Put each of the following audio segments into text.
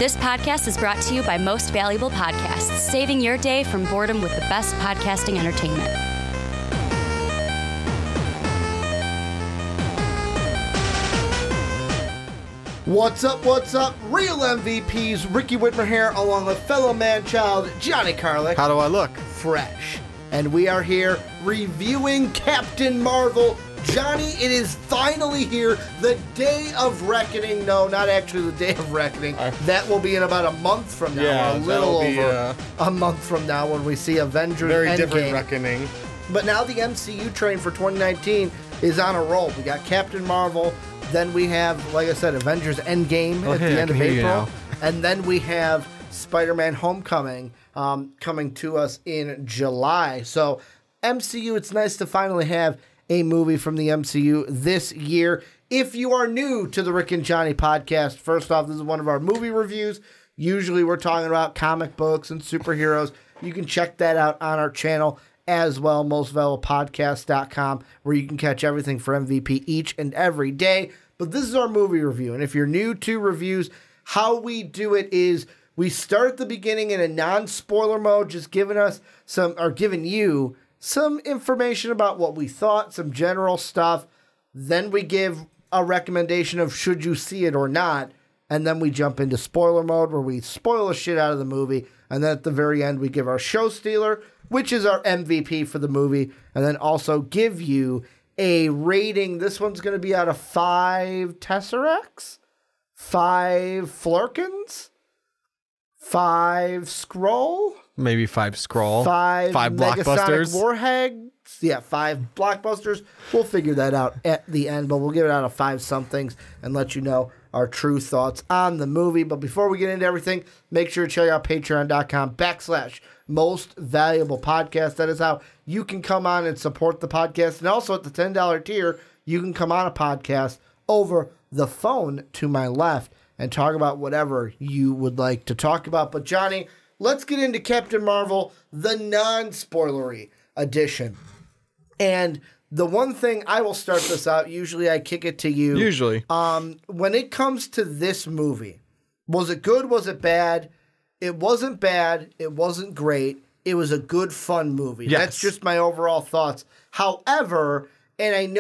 This podcast is brought to you by Most Valuable Podcasts, saving your day from boredom with the best podcasting entertainment. What's up, Real MVPs, Ricky Widmer here, along with fellow Manchild, Johnny Karlic. How do I look? Fresh. And we are here reviewing Captain Marvel. Johnny, it is finally here, the Day of Reckoning. No, not actually the Day of Reckoning. That will be in about a month from now, Yeah, a little that'll be, over a month from now when we see Avengers Very Endgame. different reckoning. But now the MCU train for 2019 is on a roll. We got Captain Marvel, then we have, like I said, Avengers Endgame at the end of April, and then we have Spider-Man Homecoming coming to us in July. So MCU, it's nice to finally have a movie from the MCU this year. If you are new to the Rick and Johnny podcast, first off, this is one of our movie reviews. Usually we're talking about comic books and superheroes. You can check that out on our channel as well, mostvaluablepodcast.com, where you can catch everything for MVP each and every day. But this is our movie review, and if you're new to reviews, how we do it is we start at the beginning in a non-spoiler mode, just giving you some information about what we thought, some general stuff. Then we give a recommendation of should you see it or not, and then we jump into spoiler mode where we spoil the shit out of the movie, and then at the very end we give our show stealer, which is our MVP for the movie, and then also give you a rating. This one's going to be out of 5 Tesseracts, 5 Flurkins, 5 Scroll, Maybe 5 Scroll. 5 Blockbusters. Warhags. Yeah, 5 Blockbusters. We'll figure that out at the end, but we'll give it out of 5 somethings and let you know our true thoughts on the movie. But before we get into everything, make sure to check out patreon.com/mostvaluablepodcast. That is how you can come on and support the podcast. And also at the $10 tier, you can come on a podcast over the phone to my left and talk about whatever you would like to talk about. But Johnny, let's get into Captain Marvel, the non-spoilery edition. And the one thing, I will start this out. Usually I kick it to you. Usually. When it comes to this movie, was it good? Was it bad? It wasn't bad. It wasn't great. It was a good, fun movie. Yes. That's just my overall thoughts. However, and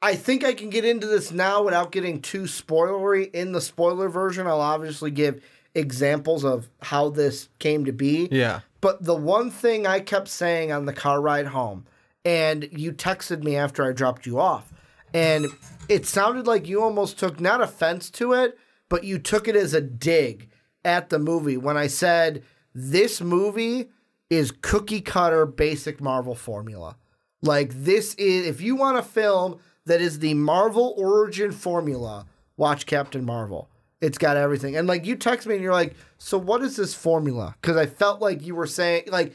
I think I can get into this now without getting too spoilery. In the spoiler version, I'll obviously give examples of how this came to be. Yeah. But the one thing I kept saying on the car ride home, and you texted me after I dropped you off, and it sounded like you almost took not offense to it, but you took it as a dig at the movie when I said this movie is cookie cutter basic Marvel formula. Like, this is, if you want a film that is the Marvel origin formula, watch Captain Marvel. It's got everything. And, like, you text me and you're like, so what is this formula? Because I felt like you were saying, like,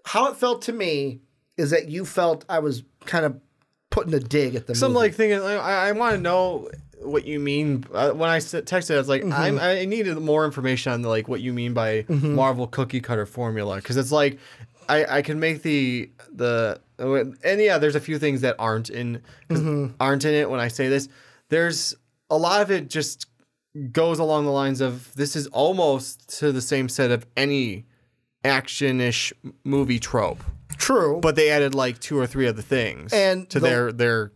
how it felt to me is that you felt I was kind of putting a dig at the movie. So I'm, like, thinking, I want to know what you mean. When I texted, I was like, I needed more information on, like, what you mean by Marvel cookie cutter formula. Because it's like, I can make and yeah, there's a few things that aren't in it when I say this. There's a lot of it just goes along the lines of this is almost to the same set of any action-ish movie trope. True. But they added like 2 or 3 other things to their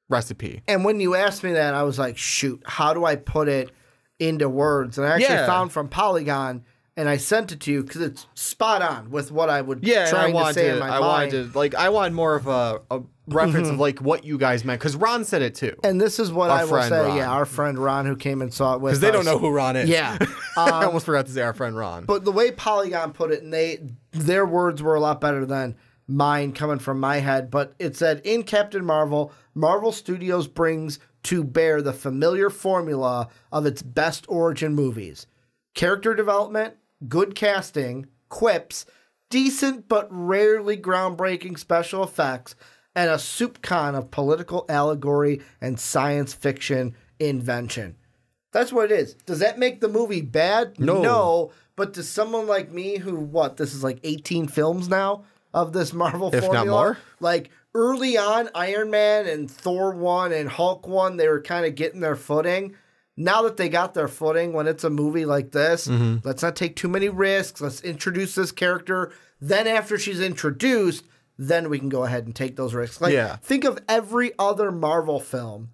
recipe. And when you asked me that, I was like, shoot, how do I put it into words? And I actually found from Polygon, and I sent it to you because it's spot on with what I would try to say in my mind. I wanted more of a reference of like what you guys meant, because Ron said it too. And this is what I will say. Ron. Yeah, our friend Ron, who came and saw it with us. Because they don't know who Ron is. Yeah. I almost forgot to say our friend Ron. But the way Polygon put it, and their words were a lot better than mine coming from my head. But it said, in Captain Marvel, Marvel Studios brings to bear the familiar formula of its best origin movies. Character development, good casting, quips, decent but rarely groundbreaking special effects, and a soupcon of political allegory and science fiction invention. That's what it is. Does that make the movie bad? No. But to someone like me who, this is like 18 films now of this Marvel formula? If not more. Like, early on, Iron Man and Thor 1 and Hulk 1, they were kind of getting their footing. now that they got their footing, when it's a movie like this, let's not take too many risks. Let's introduce this character. Then after she's introduced, then we can go ahead and take those risks. Think of every other Marvel film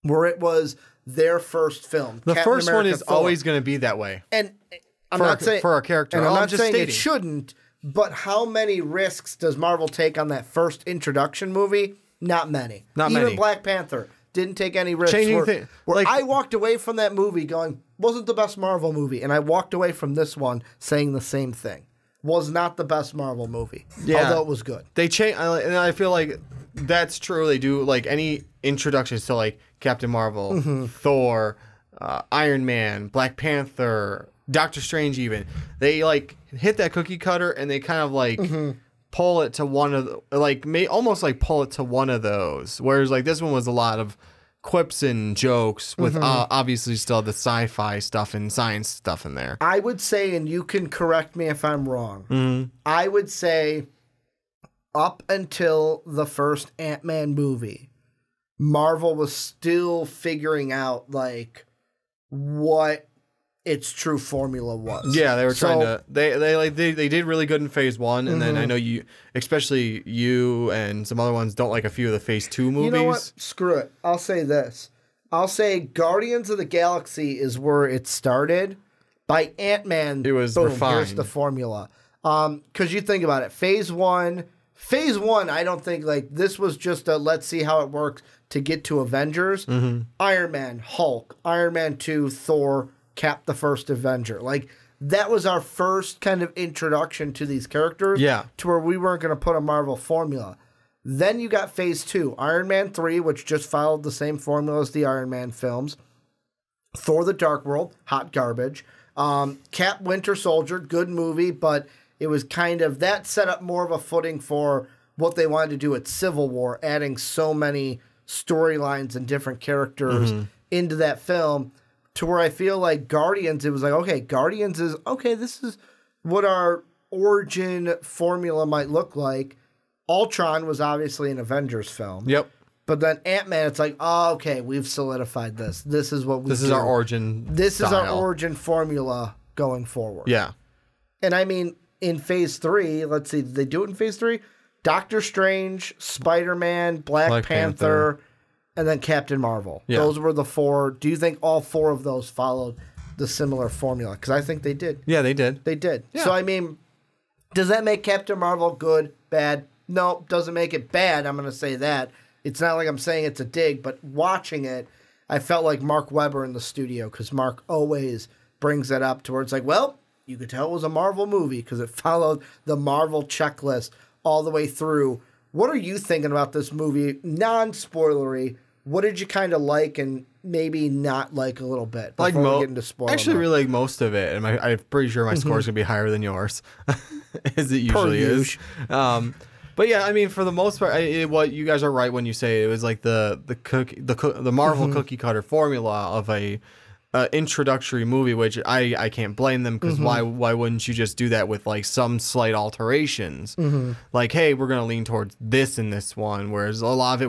where it was their first film. The Captain first America one is always going to be that way. And I'm not saying for a character. And I'm not saying it shouldn't, but how many risks does Marvel take on that first introduction movie? Not many. Even Black Panther didn't take any risks. I walked away from that movie going, wasn't the best Marvel movie. And I walked away from this one saying the same thing. Was not the best Marvel movie. Although it was good. They change, and I feel like that's true. They do like any introductions to like Captain Marvel, Thor, Iron Man, Black Panther, Doctor Strange even. They like hit that cookie cutter and they kind of like pull it to one of the, almost like pull it to one of those. Whereas like this one was a lot of quips and jokes with obviously still the sci-fi stuff and science stuff in there. I would say, and you can correct me if I'm wrong, I would say up until the first Ant-Man movie, Marvel was still figuring out like what its true formula was. Yeah, they were trying to. They did really good in Phase 1, and then I know especially you and some other ones don't like a few of the Phase 2 movies. You know what? Screw it. I'll say this. I'll say Guardians of the Galaxy is where it started. By Ant-Man, it was refined. Here's the formula. Because you think about it, Phase 1, I don't think like this was just a let's see how it works to get to Avengers. Iron Man, Hulk, Iron Man 2, Thor, Cap the first Avenger. Like, that was our first kind of introduction to these characters. Yeah. To where we weren't going to put a Marvel formula. Then you got Phase 2. Iron Man 3, which just followed the same formula as the Iron Man films. Thor the Dark World, hot garbage. Cap Winter Soldier, good movie, but it was kind of, that set up more of a footing for what they wanted to do at Civil War, adding so many storylines and different characters into that film. To where I feel like Guardians, it was like, okay, Guardians is, okay, this is what our origin formula might look like. Ultron was obviously an Avengers film. Yep. But then Ant-Man, it's like, oh, okay, we've solidified this. This is what we This is our origin This is our origin formula going forward. Yeah. And I mean, in Phase 3, let's see, did they do it in Phase 3? Doctor Strange, Spider-Man, Black Panther, and then Captain Marvel. Yeah. Those were the four. Do you think all four of those followed the similar formula? Because I think they did. Yeah, they did. They did. Yeah. So, I mean, does that make Captain Marvel good, bad? No, doesn't make it bad. I'm going to say that. It's not like I'm saying it's a dig, but watching it, I felt like Mark Webber in the studio because Mark always brings that up to where it's like, well, you could tell it was a Marvel movie because it followed the Marvel checklist all the way through. What are you thinking about this movie? Non-spoilery. What did you kind of like and maybe not like a little bit before we get into spoiler? Actually, really like most of it, and I'm pretty sure my score is gonna be higher than yours, as it usually is. But yeah, I mean, for the most part, what you guys are right when you say it was like the Marvel cookie cutter formula of a introductory movie, which I can't blame them because why wouldn't you just do that with like some slight alterations? Like, hey, we're gonna lean towards this in this one, whereas a lot of it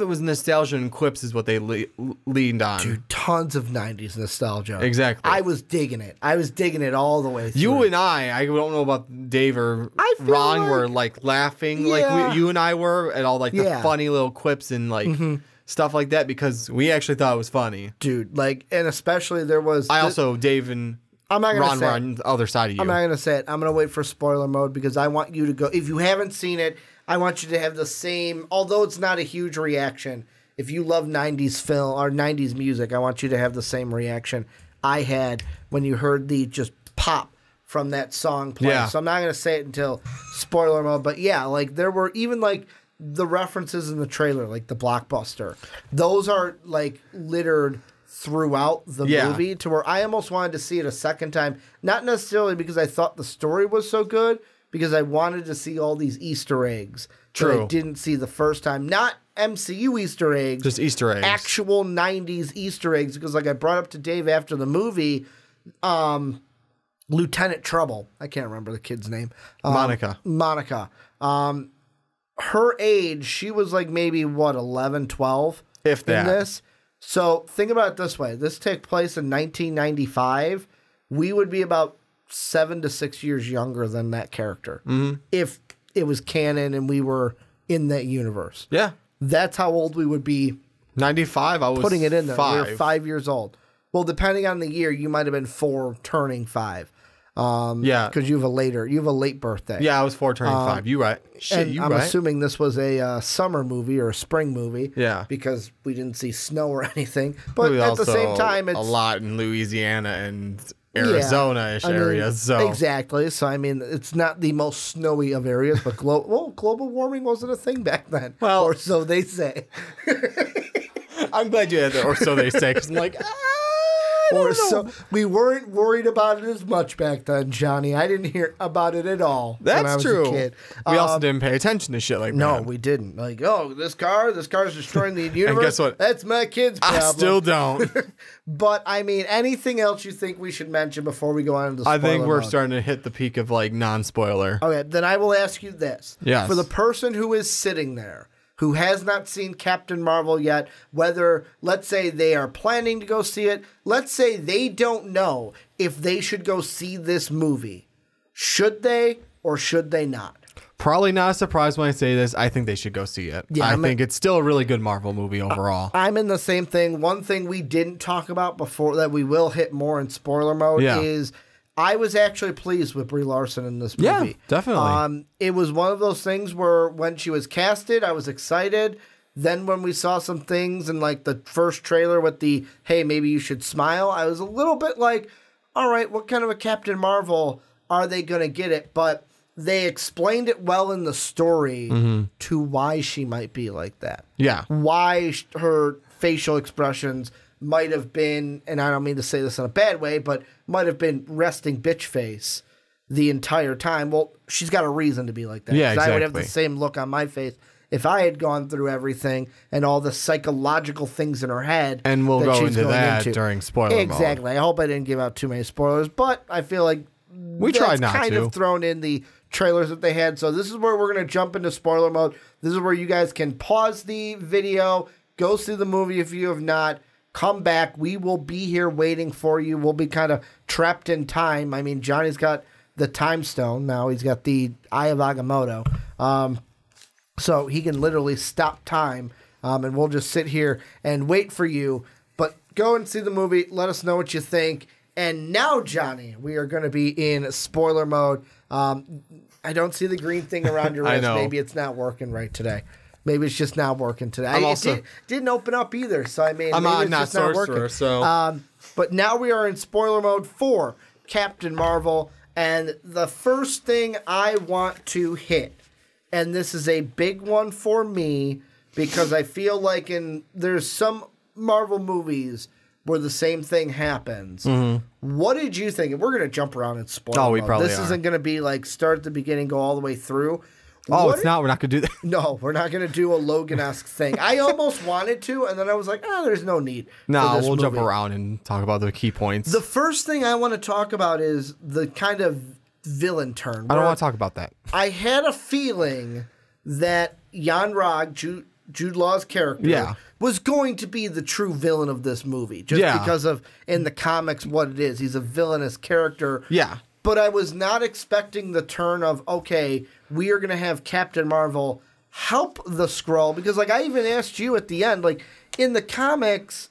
was nostalgia and quips is what they leaned on. Dude, tons of 90s nostalgia. Exactly. I was digging it. I was digging it all the way through. You and I don't know about Dave or Ron, were like laughing like you and I were at all like the funny little quips and like stuff like that because we actually thought it was funny. Dude, like, and especially there was... Dave and I'm not gonna Ron were on the other side of you. I'm not going to say it. I'm going to wait for spoiler mode because I want you to go... If you haven't seen it, I want you to have the same... Although it's not a huge reaction, if you love 90s film or 90s music, I want you to have the same reaction I had when you heard the just pop from that song play. Yeah. So I'm not going to say it until spoiler mode. But yeah, like there were even like the references in the trailer, like the blockbuster. Those are like littered throughout the movie to where I almost wanted to see it a second time. Not necessarily because I thought the story was so good, because I wanted to see all these Easter eggs that I didn't see the first time. Not MCU Easter eggs. Just Easter eggs. Actual 90s Easter eggs. Because like I brought up to Dave after the movie, Lieutenant Trouble. I can't remember the kid's name. Monica. Her age, she was like maybe, 11, 12? If that. In this. So think about it this way. This took place in 1995. We would be about 7 to 6 years younger than that character if it was canon and we were in that universe. Yeah. That's how old we would be. 95, I was putting it in there. 5. We were 5 years old. Well, depending on the year, you might have been 4 turning 5. Yeah. Because you have a late birthday. Yeah, I was 4 turning 5. You right. Shit, and you I'm right. assuming this was a summer movie or a spring movie. Yeah. Because we didn't see snow or anything. But It was at the also same time, it's a lot in Louisiana and Arizona-ish areas. So exactly. So I mean, it's not the most snowy of areas, but global warming wasn't a thing back then. Well, or so they say. I'm glad you had that, or so they say, because I'm like, so we weren't worried about it as much back then, Johnny. I didn't hear about it at all. That's when I was true. A kid. We also didn't pay attention to shit like that. No, we didn't. Like, oh, this car's destroying the universe. And guess what? That's my kid's problem. I still don't. But I mean, anything else you think we should mention before we go on into spoiler I think we're mode? starting to hit the peak of like non-spoiler. Okay, then I will ask you this. Yes. For the person who is sitting there, who has not seen Captain Marvel yet, whether, let's say, they are planning to go see it, let's say they don't know if they should go see this movie. Should they or should they not? Probably not a surprise when I say this. I think they should go see it. Yeah, I think it's still a really good Marvel movie overall. I'm in the same thing. One thing we didn't talk about before that we will hit more in spoiler mode is I was actually pleased with Brie Larson in this movie. Yeah, definitely. It was one of those things where when she was casted, I was excited. Then when we saw some things in like the first trailer with the, hey, maybe you should smile, I was a little bit like, all right, what kind of a Captain Marvel are they going to get it? But they explained it well in the story to why she might be like that. Yeah. Why her facial expressions might have been, and I don't mean to say this in a bad way, but might have been resting bitch face the entire time. Well, she's got a reason to be like that. Yeah, exactly. I would have the same look on my face if I had gone through everything and all the psychological things in her head. And we'll go she's into going that during spoiler mode. Exactly. I hope I didn't give out too many spoilers, but I feel like we tried not kind to. of thrown in the trailers that they had. So this is where we're going to jump into spoiler mode. This is where you guys can pause the video, go see the movie if you have not. Come back. We will be here waiting for you. We'll be kind of trapped in time. I mean, Johnny's got the time stone now. He's got the Eye of Agamotto. So he can literally stop time. And we'll just sit here and wait for you. But go and see the movie. Let us know what you think. And now, Johnny, we are going to be in spoiler mode. I don't see the green thing around your wrist. Maybe it's not working right today. Maybe it's just not working today. It didn't open up either, so I mean, I'm maybe it's not just not working. So. But now we are in spoiler mode for Captain Marvel, and the first thing I want to hit, and this is a big one for me because I feel like there's some Marvel movies where the same thing happens. What did you think? And we're going to jump around and spoil. Oh, we probably This are. isn't going to be like start at the beginning, go all the way through. Oh, it's not. We're not going to do that. No, we're not going to do a Logan-esque thing. I almost wanted to, and then I was like, there's no need. No, we'll jump around and talk about the key points. The first thing I want to talk about is the kind of villain turn. I don't want to talk about that. I had a feeling that Yon-Rogg, Jude Law's character, was going to be the true villain of this movie. Just because of, in the comics, what it is. He's a villainous character. Yeah. But I was not expecting the turn of, okay, we are going to have Captain Marvel help the Skrull. Because, like, I even asked you at the end, like, in the comics,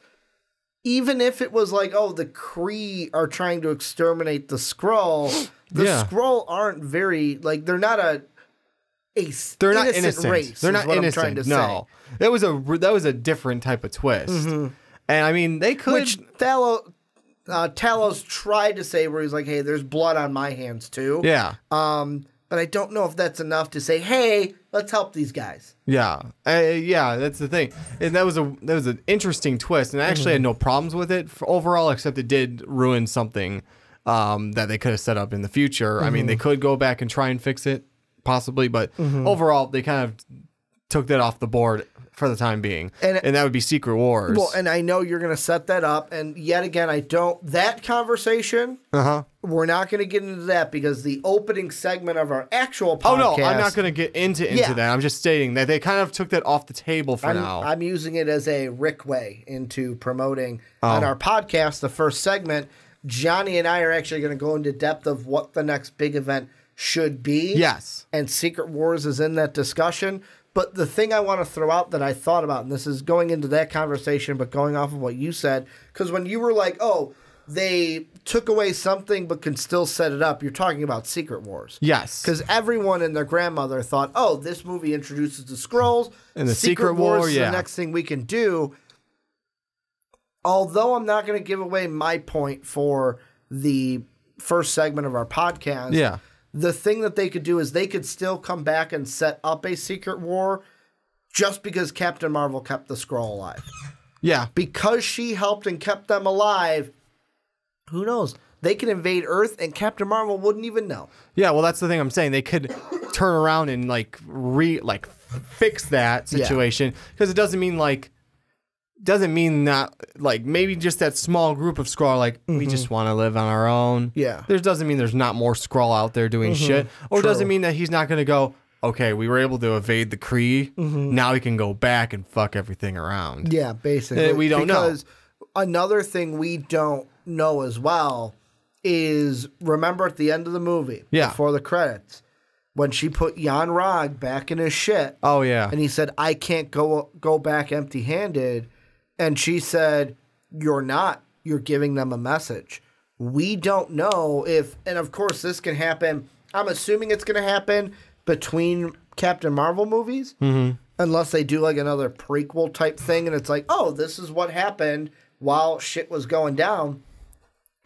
even if it was like, oh, the Kree are trying to exterminate the Skrull, the Skrull aren't very, like, they're not they're not innocent race. They're not innocent. I'm trying to say. That was a different type of twist. And I mean, they could. Which Talos tried to say, where he's like, hey, there's blood on my hands too. Yeah. But I don't know if that's enough to say, hey, let's help these guys. Yeah. That's the thing. And that was an interesting twist, and I actually had no problems with it overall, except it did ruin something that they could have set up in the future. I mean, they could go back and try and fix it, possibly, but overall, they kind of took that off the board for the time being. And that would be Secret Wars. Well, and I know you're going to set that up. And yet again, that conversation, we're not going to get into that because the opening segment of our actual podcast. Oh, no, I'm not going to get into that. I'm just stating that they kind of took that off the table for now. I'm using it as a Rick way into promoting on our podcast, the first segment. Johnny and I are actually going to go into depth of what the next big event should be. Yes. And Secret Wars is in that discussion. But the thing I want to throw out that I thought about, and this is going into that conversation, but going off of what you said, because when you were like, oh, they took away something but can still set it up, you're talking about Secret Wars. Yes. Because everyone and their grandmother thought, oh, this movie introduces the Skrulls. And the Secret Wars War, is the next thing we can do. Although I'm not going to give away my point for the first segment of our podcast. Yeah. The thing that they could do is they could still come back and set up a Secret War just because Captain Marvel kept the Skrull alive. Yeah. Because she helped and kept them alive, who knows? They could invade Earth and Captain Marvel wouldn't even know. Yeah, well, that's the thing I'm saying. They could turn around and fix that situation because it doesn't mean not maybe just that small group of Skrull we just want to live on our own. Yeah. There doesn't mean there's not more Skrull out there doing shit. Or it doesn't mean that he's not going to go, okay, we were able to evade the Kree. Now we can go back and fuck everything around. Yeah, basically. We don't know. Because another thing we don't know as well is, remember at the end of the movie, before the credits, when she put Yon-Rogg back in his shit. Oh, yeah. And he said, I can't go back empty-handed. And she said, you're not. You're giving them a message. We don't know if, and of course this can happen, I'm assuming it's going to happen between Captain Marvel movies, unless they do another prequel type thing, and it's oh, this is what happened while shit was going down.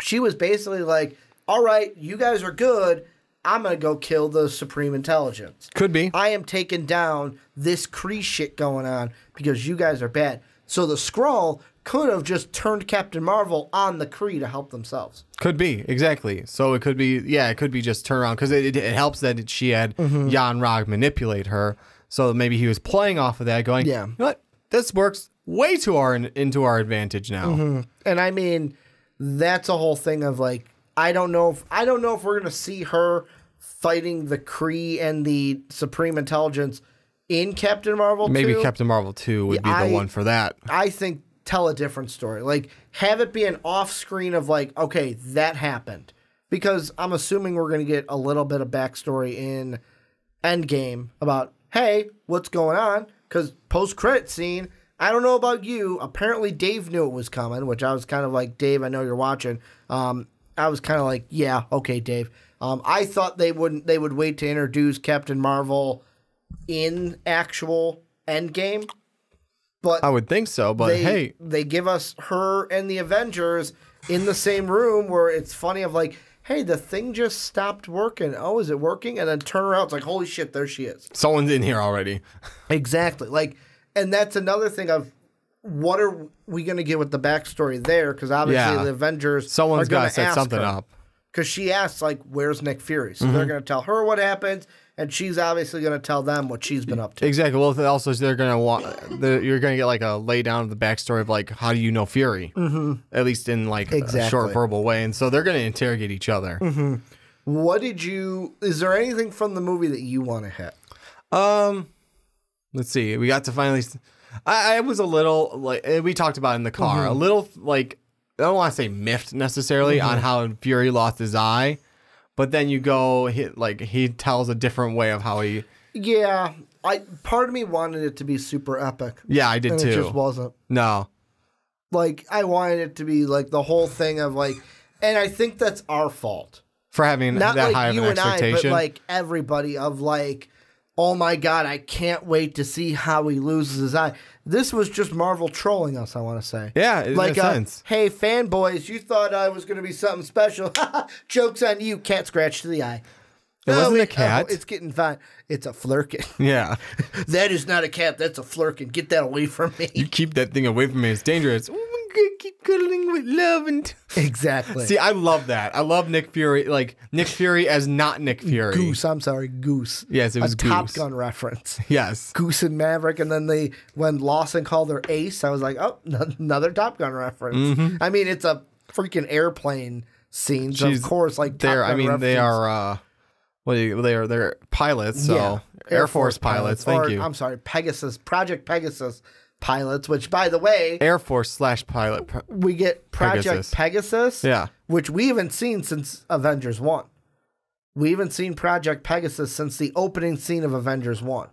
She was basically all right, you guys are good, I'm going to go kill the Supreme Intelligence. Could be. I am taking down this Kree shit going on because you guys are bad. So the Skrull could have just turned Captain Marvel on the Kree to help themselves. Could be, exactly. So it could be, it could be just turn around because it helps that she had Yon-Rogg manipulate her. So maybe he was playing off of that, going, you know what, this works way into our advantage now. And I mean, that's a whole thing of I don't know if we're gonna see her fighting the Kree and the Supreme Intelligence in Captain Marvel 2. Maybe Captain Marvel 2 would be the one for that. I think tell a different story. Have it be an off-screen of okay, that happened. Because I'm assuming we're going to get a little bit of backstory in Endgame about, hey, what's going on? Because post-credit scene, I don't know about you, apparently Dave knew it was coming, which I was kind of Dave, I know you're watching. I was kind of yeah, okay, Dave. I thought they would wait to introduce Captain Marvel in actual Endgame, but I would think so. But they give us her and the Avengers in the same room where it's funny of hey, the thing just stopped working. Oh, is it working? And then turn around, it's holy shit, there she is. Someone's in here already. Exactly. And that's another thing of what are we going to get with the backstory there? Because obviously the Avengers someone's got to set something up. Because she asks, where's Nick Fury? So they're going to tell her what happens, and she's obviously going to tell them what she's been up to. Exactly. Well, also, they're going to you're going to get a lay down of the backstory of how do you know Fury? At least in a short verbal way. And so they're going to interrogate each other. Is there anything from the movie that you want to hit? Let's see. We got to finally, I was a little, we talked about it in the car, a little, I don't want to say miffed necessarily on how Fury lost his eye, but then you go he tells a different way of how he. Yeah, part of me wanted it to be super epic. Yeah, I did too. It just wasn't. No. I wanted it to be the whole thing of and I think that's our fault for having not that high of an expectation. I, but everybody of oh my God, I can't wait to see how he loses his eye. This was just Marvel trolling us, I want to say. Yeah, it makes sense. Hey, fanboys, you thought I was going to be something special. Joke's on you, cat scratch to the eye. It wasn't a cat. It's getting fine. It's a flurkin. Yeah. That is not a cat, that's a flurkin. Get that away from me. You keep that thing away from me. It's dangerous. cuddling with love and Exactly. See, I love that. I love Nick Fury, like Nick Fury as not Nick Fury. Goose. I'm sorry, Goose. Yes, it was a Goose. Top Gun reference. Yes. Goose and Maverick, and then when Lawson called her Ace, I was like, oh, another Top Gun reference. I mean, it's a freaking airplane scene, so of course, like Top Gun reference. They are they're pilots, so Air Force pilots. Thank you. I'm sorry, Project Pegasus pilots, which, by the way, Air Force / pilot. We get Project Pegasus, which we haven't seen since Avengers 1. We haven't seen Project Pegasus since the opening scene of Avengers 1.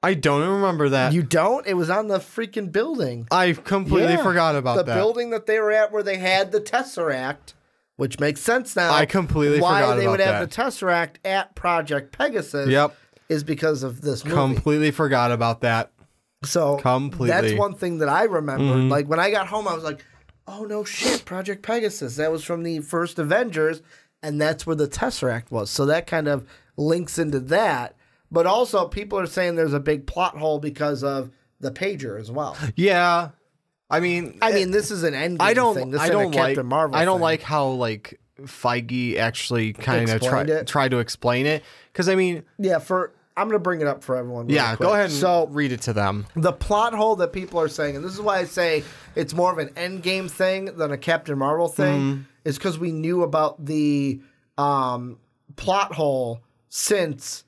I don't remember that. You don't? It was on the freaking building. I completely forgot about that. The building that they were at where they had the Tesseract, which makes sense now. I completely forgot about that. Why they would have the Tesseract at Project Pegasus is because of this movie. Completely forgot about that. So that's one thing that I remember. Like when I got home, I was like, oh no shit, Project Pegasus. That was from the first Avengers, and that's where the Tesseract was. So that kind of links into that. But also people are saying there's a big plot hole because of the pager as well. Yeah. I mean, this is an Endgame thing. This isn't a Captain Marvel I don't thing. like how like Feige actually kind of tried to explain it. Because I mean, I'm going to bring it up for everyone. Really quick. Go ahead and read it to them. The plot hole that people are saying, and this is why I say it's more of an Endgame thing than a Captain Marvel thing, is because we knew about the plot hole since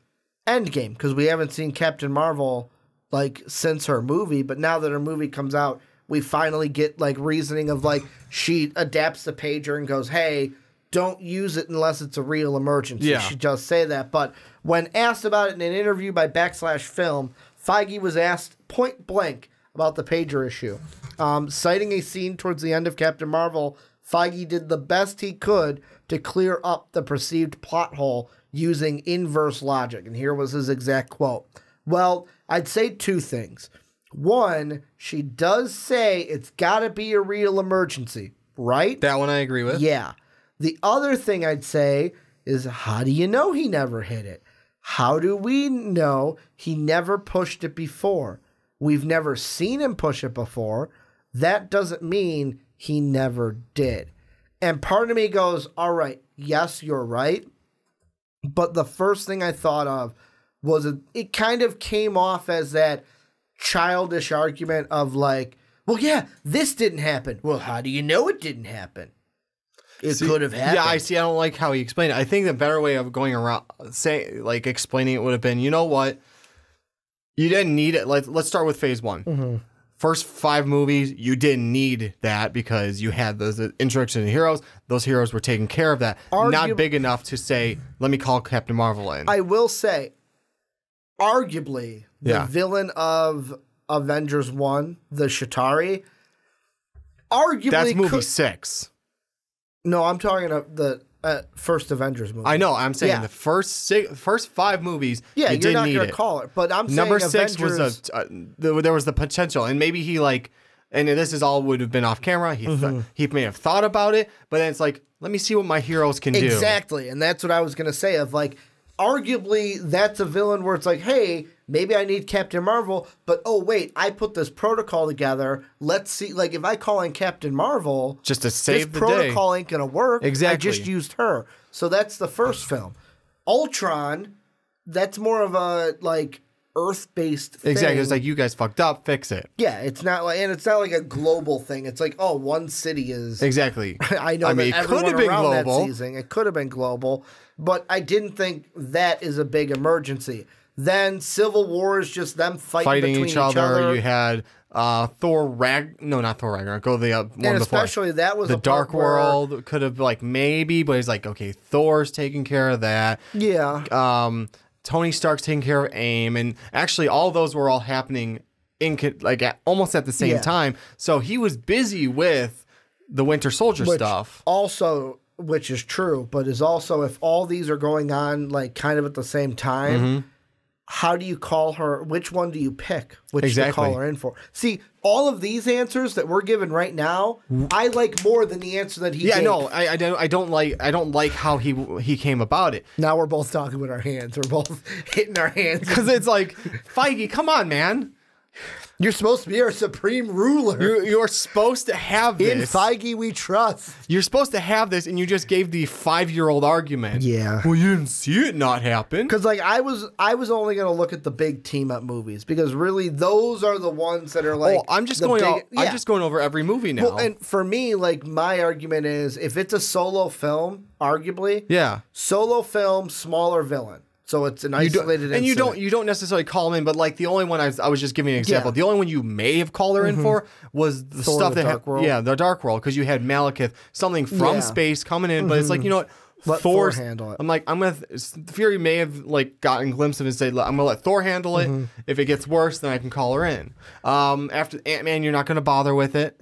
Endgame, because we haven't seen Captain Marvel like since her movie, but now that her movie comes out, we finally get like reasoning of like she adapts the pager and goes, hey, don't use it unless it's a real emergency. Yeah. She does say that. But when asked about it in an interview by /Film, Feige was asked point blank about the pager issue. Citing a scene towards the end of Captain Marvel, Feige did the best he could to clear up the perceived plot hole using inverse logic. And here was his exact quote. Well, I'd say two things. One, she does say it's got to be a real emergency, right? That one I agree with. Yeah. The other thing I'd say is, how do you know he never hit it? How do we know he never pushed it before? We've never seen him push it before. That doesn't mean he never did. And part of me goes, all right, yes, you're right. But the first thing I thought of was it kind of came off as that childish argument of like, well, yeah, this didn't happen. Well, how do you know it didn't happen? It could have happened. Yeah, I don't like how he explained it. I think the better way of going around, explaining it would have been, you know what? You didn't need it. Let's start with phase 1. First 5 movies, you didn't need that because you had those introduction to heroes. Those heroes were taking care of that. Not big enough to say, let me call Captain Marvel in. I will say, arguably, the villain of Avengers 1, the Chitauri, arguably... That's movie 6. No, I'm talking about the first Avengers movie. I know. I'm saying the first 5 movies. Yeah, you you're not going to call it. But I'm saying number 6 Avengers... was there was the potential, and maybe he and this is all would have been off camera. He may have thought about it, but then it's like, let me see what my heroes can do. Exactly, and that's what I was going to say. Of like, arguably, that's a villain where it's like, hey, maybe I need Captain Marvel, but oh wait, I put this protocol together. Let's see, like if I call in Captain Marvel, just to save the day, this protocol ain't gonna work. Exactly. I just used her. So that's the first film. Ultron, that's more of a like Earth-based thing. Exactly. It's like, you guys fucked up, fix it. Yeah, it's not like, and it's not like a global thing. It's like, oh, one city is exactly. I know. I mean, it could have been global. It could have been global, but I didn't think that is a big emergency. Then Civil War is just them fighting between each other. You had not Thor Ragnarok. Go the one and before. Especially that was the Dark World. Could have like maybe, but he's like, okay, Thor's taking care of that. Yeah. Tony Stark's taking care of AIM, and actually all those were all happening almost at the same time. So he was busy with the Winter Soldier stuff. Also, which is true, but is also, if all these are going on like kind of at the same time, how do you call her? Which one do you pick? Which to call her in for? See, all of these answers that we're given right now, I like more than the answer that he gave. No, I don't like how he came about it. Now we're both talking with our hands. We're both hitting our hands because it's like, Feige, come on, man. You're supposed to be our supreme ruler. You're supposed to have this. In Feige we trust. You're supposed to have this, and you just gave the 5-year-old argument. Yeah. Well, you didn't see it not happen. Because like I was only going to look at the big team up movies because really those are the ones that are like. Oh, I'm just going over every movie now. Well, and for me, like my argument is if it's a solo film, arguably, solo film, smaller villain. So it's an isolated incident. And you don't necessarily call him in, but like the only one I was just giving an example. The only one you may have called her in for was the Thor, stuff the that Dark World. the Dark World, because you had Malekith, something from space coming in, but it's like, you know what? Let Thor handle it. I'm like, Fury may have like gotten a glimpse of it and said, I'm gonna let Thor handle it. If it gets worse, then I can call her in. After Ant-Man, you're not gonna bother with it.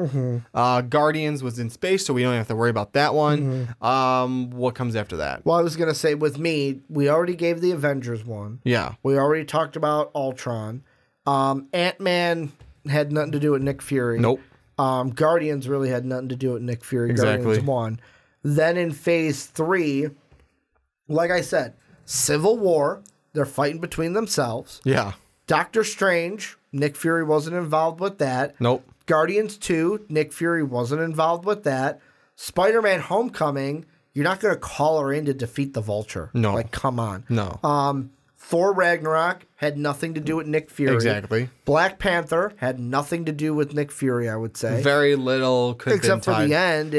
Guardians was in space, so we don't have to worry about that one. What comes after that? Well, I was gonna say with me, we already gave the Avengers one. Yeah. We already talked about Ultron. Ant-Man had nothing to do with Nick Fury. Nope. Guardians really had nothing to do with Nick Fury. Exactly. Guardians 1. Then in phase 3, like I said, Civil War, they're fighting between themselves. Yeah. Doctor Strange, Nick Fury wasn't involved with that. Nope. Guardians 2, Nick Fury wasn't involved with that. Spider-Man Homecoming, you're not going to call her in to defeat the Vulture. No. Like, come on. No. Thor Ragnarok had nothing to do with Nick Fury. Exactly. Black Panther had nothing to do with Nick Fury, I would say. Very little could have been tied. Except for the end.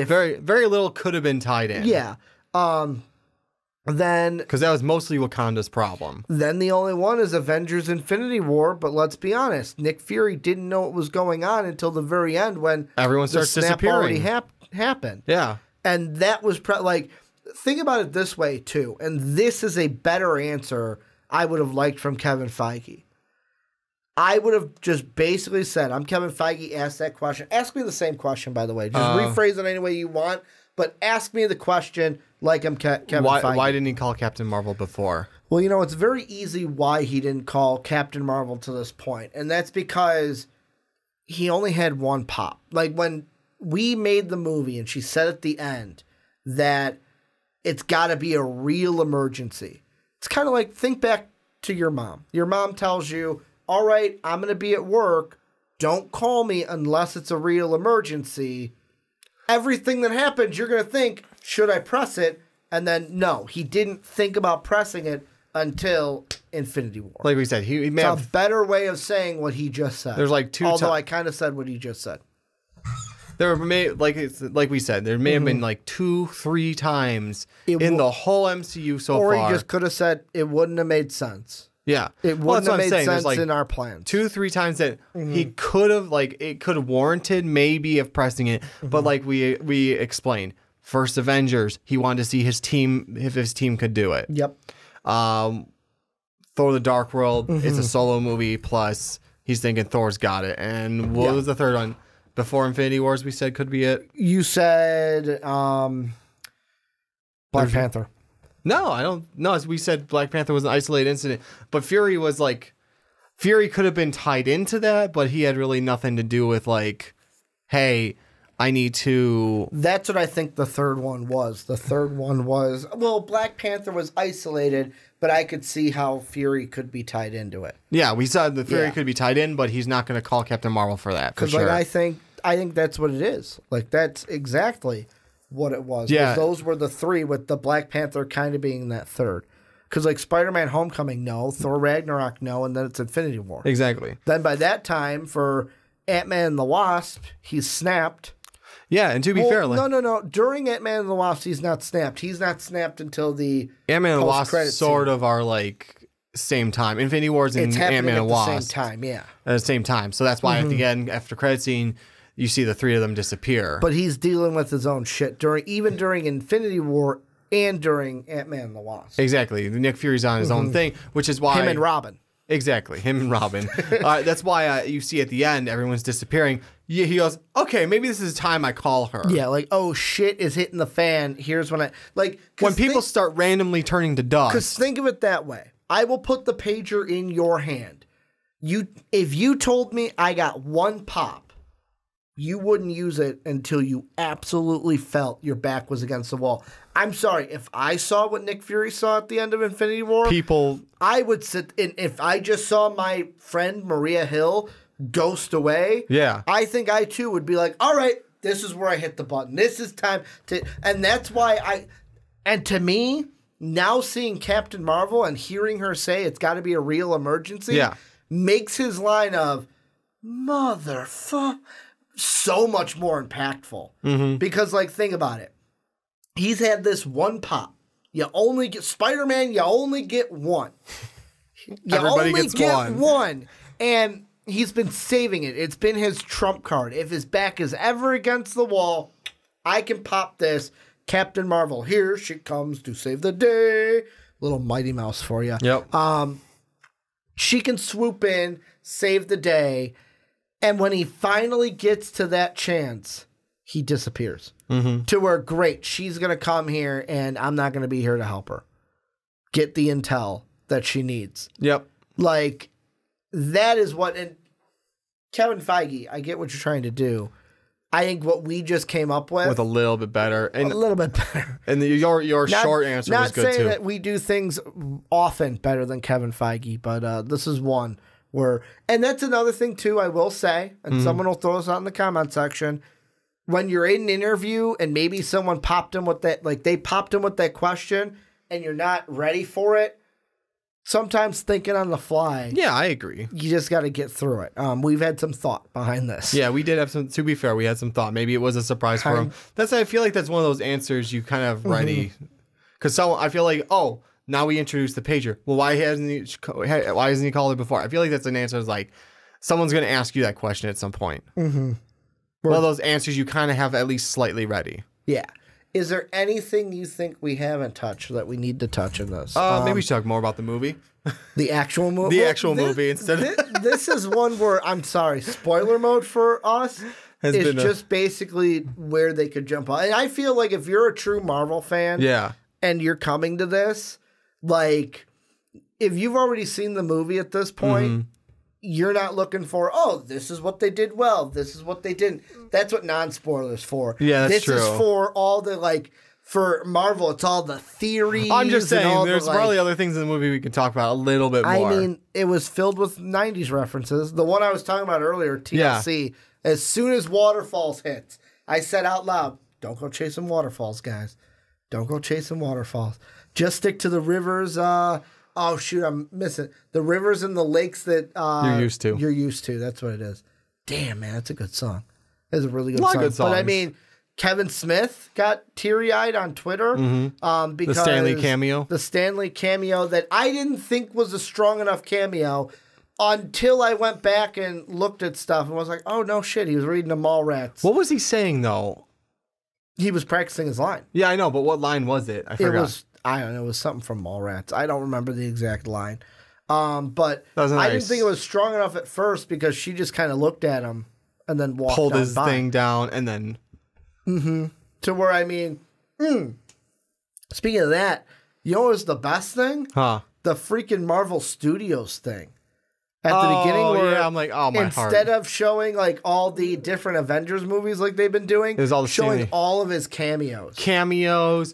Very little could have been tied in. Yeah. Then... Because that was mostly Wakanda's problem. Then the only one is Avengers Infinity War, but let's be honest. Nick Fury didn't know what was going on until the very end when everyone starts the snap disappearing. already happened. Yeah. And that was... like, think about it this way, too. And this is a better answer I would have liked from Kevin Feige. I would have just basically said, I'm Kevin Feige, ask that question. Ask me the same question, by the way. Just rephrase it any way you want, but ask me the question like I'm Kevin Feige. Why didn't he call Captain Marvel before? Well, you know, it's very easy why he didn't call Captain Marvel to this point, and that's because he only had one pop. Like, when we made the movie and she said at the end that it's got to be a real emergency. It's kind of like, think back to your mom. Your mom tells you, all right, I'm going to be at work. Don't call me unless it's a real emergency. Everything that happens, you're going to think, should I press it? And then, no, he didn't think about pressing it until Infinity War. Like we said, he may have a better way of saying what he just said. There's like two. Although I kind of said what he just said. There may like we said, there may have been like 2-3 times in the whole MCU so far. Or he just could have said it wouldn't have made sense. Yeah, it wouldn't have made sense like in our plans. 2-3 times that he could have it could have warranted maybe of pressing it, but like we explained, first Avengers, he wanted to see his team if his team could do it. Yep. Thor: The Dark World, it's a solo movie. Plus, he's thinking Thor's got it. And what was the third one? Before Infinity Wars, we said could be it. You said Black Panther. No, I don't. No, we said Black Panther was an isolated incident, but Fury could have been tied into that, but he had really nothing to do with like, hey, I need to. That's what I think the third one was. The third one was, well, Black Panther was isolated, but I could see how Fury could be tied into it. Yeah, we said the Fury could be tied in, but he's not going to call Captain Marvel for that. Because sure. like I think that's what it is. Like that's exactly what it was. Yeah, those were the three, with the Black Panther kind of being that third. Because like Spider-Man: Homecoming, no. Thor: Ragnarok, no. And then it's Infinity War. Exactly. Then by that time, for Ant-Man and the Wasp, he's snapped. Yeah, and to be fair, no. During Ant-Man and the Wasp, he's not snapped. He's not snapped until the Ant-Man and the Wasp sort of are like same time. Infinity Wars and Ant-Man and Wasp. At the same time, yeah. At the same time. So that's why at the end, after credit scene, you see the three of them disappear. But he's dealing with his own shit even during Infinity War and during Ant-Man and the Wasp. Exactly. Nick Fury's on his own thing, which is why... Him and Robin. Exactly. Him and Robin. That's why you see at the end, everyone's disappearing. He goes, okay, maybe this is the time I call her. Yeah, like, oh, shit is hitting the fan. Here's when I... like when people start randomly turning to dust. Because think of it that way. I will put the pager in your hand. If you told me I got one pop, you wouldn't use it until you absolutely felt your back was against the wall. I'm sorry, if I saw what Nick Fury saw at the end of Infinity War, people, I would sit, and if I just saw my friend Maria Hill ghost away. Yeah. I think I too would be like, all right, this is where I hit the button. This is time to, and that's why and to me, now seeing Captain Marvel and hearing her say it's got to be a real emergency makes his line of motherfucker so much more impactful. Mm-hmm. Because, like, think about it. He's had this one pop. You only get Spider-Man, you only get one. Everybody gets one. And he's been saving it. It's been his trump card. If his back is ever against the wall, I can pop this. Captain Marvel, here she comes to save the day. Little Mighty Mouse for you. Yep. She can swoop in, save the day, and when he finally gets to that chance, he disappears. Mm-hmm. To where, great, she's going to come here, and I'm not going to be here to help her get the intel that she needs. Yep. Like, that is what... And Kevin Feige, I get what you're trying to do. I think what we just came up with a little bit better, and a little bit better. And your short answer was good too. Not saying that we do things often better than Kevin Feige, but this is one where, and that's another thing too. I will say, and someone will throw us out in the comment section. When you're in an interview and maybe someone popped him with that, like they popped him with that question, and you're not ready for it. Sometimes thinking on the fly. Yeah, I agree. You just got to get through it. We've had some thought behind this. Yeah, we did have some. To be fair, we had some thought. Maybe it was a surprise for him. I feel like that's one of those answers you kind of ready. Because I feel like, oh, now we introduced the pager. Well, why hasn't he called it before? I feel like that's an answer. Is like someone's going to ask you that question at some point. Mm-hmm. One of those answers you kind of have at least slightly ready. Yeah. Is there anything you think we haven't touched that we need to touch in this? Maybe we should talk more about the movie. The actual movie? The actual movie instead of... This is one where, I'm sorry, spoiler mode for us is just basically where they could jump on. And I feel like if you're a true Marvel fan and you're coming to this, like, if you've already seen the movie at this point, you're not looking for, oh, this is what they did well, this is what they didn't. That's what non-spoilers for. Yeah, that's true. This is for all the, like, for Marvel, it's all the theories. I'm just saying, there's probably other things in the movie we can talk about a little bit more. I mean, it was filled with 90s references. The one I was talking about earlier, TLC, as soon as Waterfalls hits, I said out loud, don't go chasing waterfalls, guys. Don't go chasing waterfalls. Just stick to the rivers, oh, shoot, I'm missing. The rivers and the lakes that... you're used to. You're used to. That's what it is. Damn, man, that's a good song. That's a really good song. Good songs. But I mean, Kevin Smith got teary-eyed on Twitter because... The Stan Lee cameo. The Stan Lee cameo that I didn't think was a strong enough cameo until I went back and looked at stuff and was like, oh, no shit, he was reading the Mallrats. What was he saying, though? He was practicing his line. Yeah, I know, but what line was it? I forgot. I don't know, it was something from Mallrats. I don't remember the exact line. But nice. I didn't think it was strong enough at first because she just kind of looked at him and then walked pulled his by. thing down and then... To where, I mean, speaking of that, you know what was the best thing? Huh. The freaking Marvel Studios thing. At the beginning where I'm like, oh, my heart. Instead of showing like all the different Avengers movies like they've been doing, it was all showing all of his cameos.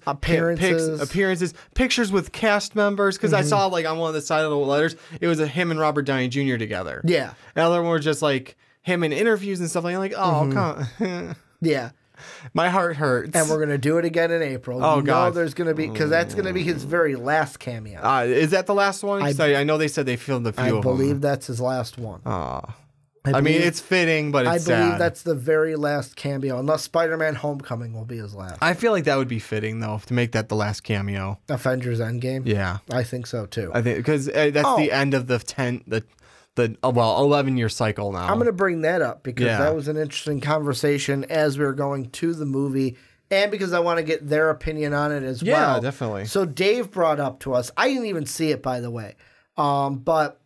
Appearances, pictures with cast members. Because I saw like on one of the side of the letters, it was him and Robert Downey Jr. together. Yeah. And other one were just like him in interviews and stuff like oh, come on. Yeah. My heart hurts. And we're going to do it again in April. Oh, God. There's going to be, because that's going to be his very last cameo. Is that the last one? I know they said they filmed a few of them. I believe that's his last one. I mean, it's fitting, but it's sad. I believe that's the very last cameo, unless Spider-Man Homecoming will be his last. I feel like that would be fitting, though, to make that the last cameo. Avengers Endgame? Yeah. I think so, too. I think, because that's the end of the 11-year cycle now. I'm going to bring that up because that was an interesting conversation as we were going to the movie and because I want to get their opinion on it as well. Yeah, definitely. So Dave brought up to us, I didn't even see it, by the way, but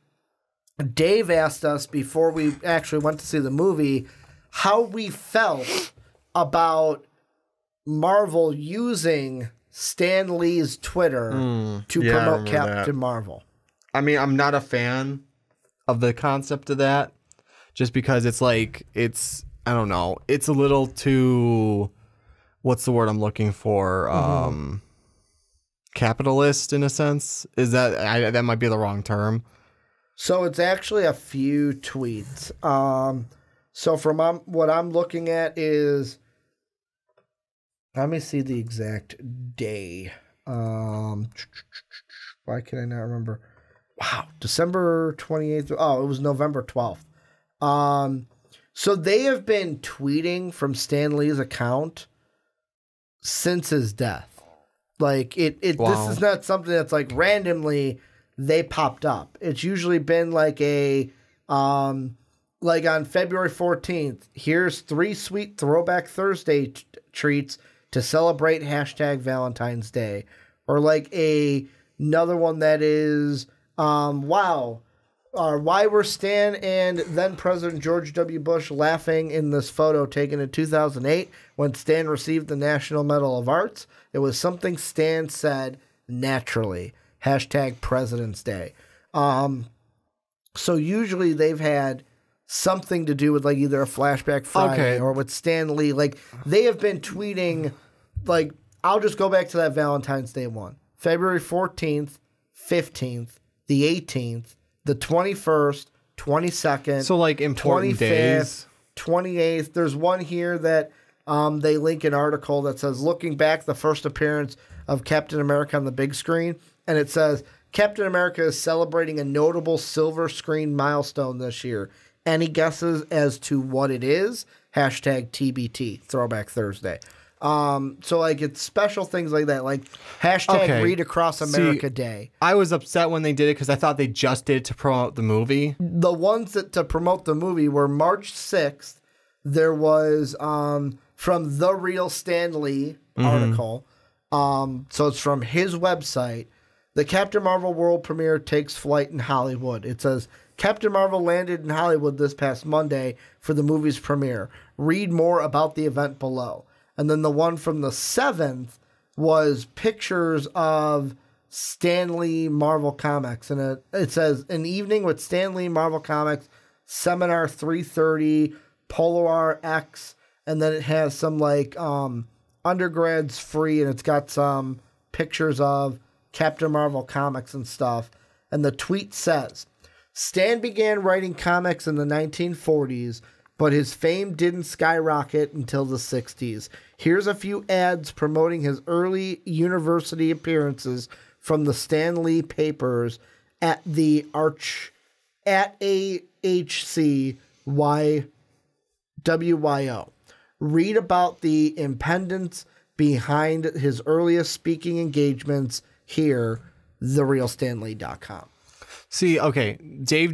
Dave asked us before we actually went to see the movie how we felt about Marvel using Stan Lee's Twitter to promote Captain Marvel. I mean, I'm not a fan of the concept of that, just because it's like, I don't know, it's a little too, what's the word I'm looking for? Capitalist in a sense. Is that might be the wrong term. So it's actually a few tweets. So from what I'm looking at is, let me see the exact day. Why can I not remember? Wow, December 28th. Oh, it was November 12th. So they have been tweeting from Stan Lee's account since his death. Like Wow. This is not something that's like randomly they popped up. It's usually been like a like on February 14th, here's 3 sweet Throwback Thursday treats to celebrate #Valentine's Day. Or like another one that is, wow, why were Stan and then President George W. Bush laughing in this photo taken in 2008 when Stan received the National Medal of Arts? It was something Stan said naturally. #President's Day. So usually they've had something to do with like either a Flashback Friday or with Stan Lee. Like they have been tweeting, like, I'll just go back to that Valentine's Day one. February 14th, 15th, the 18th, the 21st, 22nd. So like important 25th, days. 28th. There's one here that they link an article that says, looking back, the first appearance of Captain America on the big screen. And it says, Captain America is celebrating a notable silver screen milestone this year. Any guesses as to what it is? #TBT, Throwback Thursday. So like it's special things like that, like Read Across America Day. I was upset when they did it because I thought they just did it to promote the movie. The ones that to promote the movie were March 6th. There was from The Real Stan Lee article. So it's from his website. The Captain Marvel world premiere takes flight in Hollywood. It says, Captain Marvel landed in Hollywood this past Monday for the movie's premiere. Read more about the event below. And then the one from the 7th was pictures of Stan Lee Marvel Comics. And it says, an evening with Stan Lee Marvel Comics, Seminar 330, Polar X. And then it has some like undergrads free, and it's got some pictures of Captain Marvel comics and stuff. And the tweet says, Stan began writing comics in the 1940s, but his fame didn't skyrocket until the 60s. Here's a few ads promoting his early university appearances from the Stan Lee papers at the AHCYWYO. Read about the impedance behind his earliest speaking engagements here, therealstanley.com. See, okay, Dave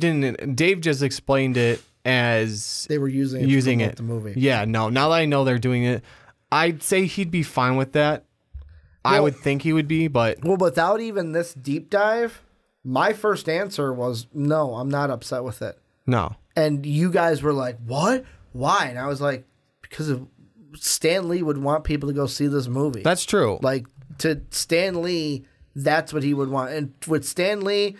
just explained it as they were using it to promote the movie. Yeah, no, now that I know they're doing it, I'd say he'd be fine with that. Well, I would think he would be, but well, without even this deep dive, my first answer was no, I'm not upset with it. No. And you guys were like, "What? Why?" And I was like, because of Stan Lee would want people to go see this movie. That's true. Like, to Stan Lee, that's what he would want. And with Stan Lee,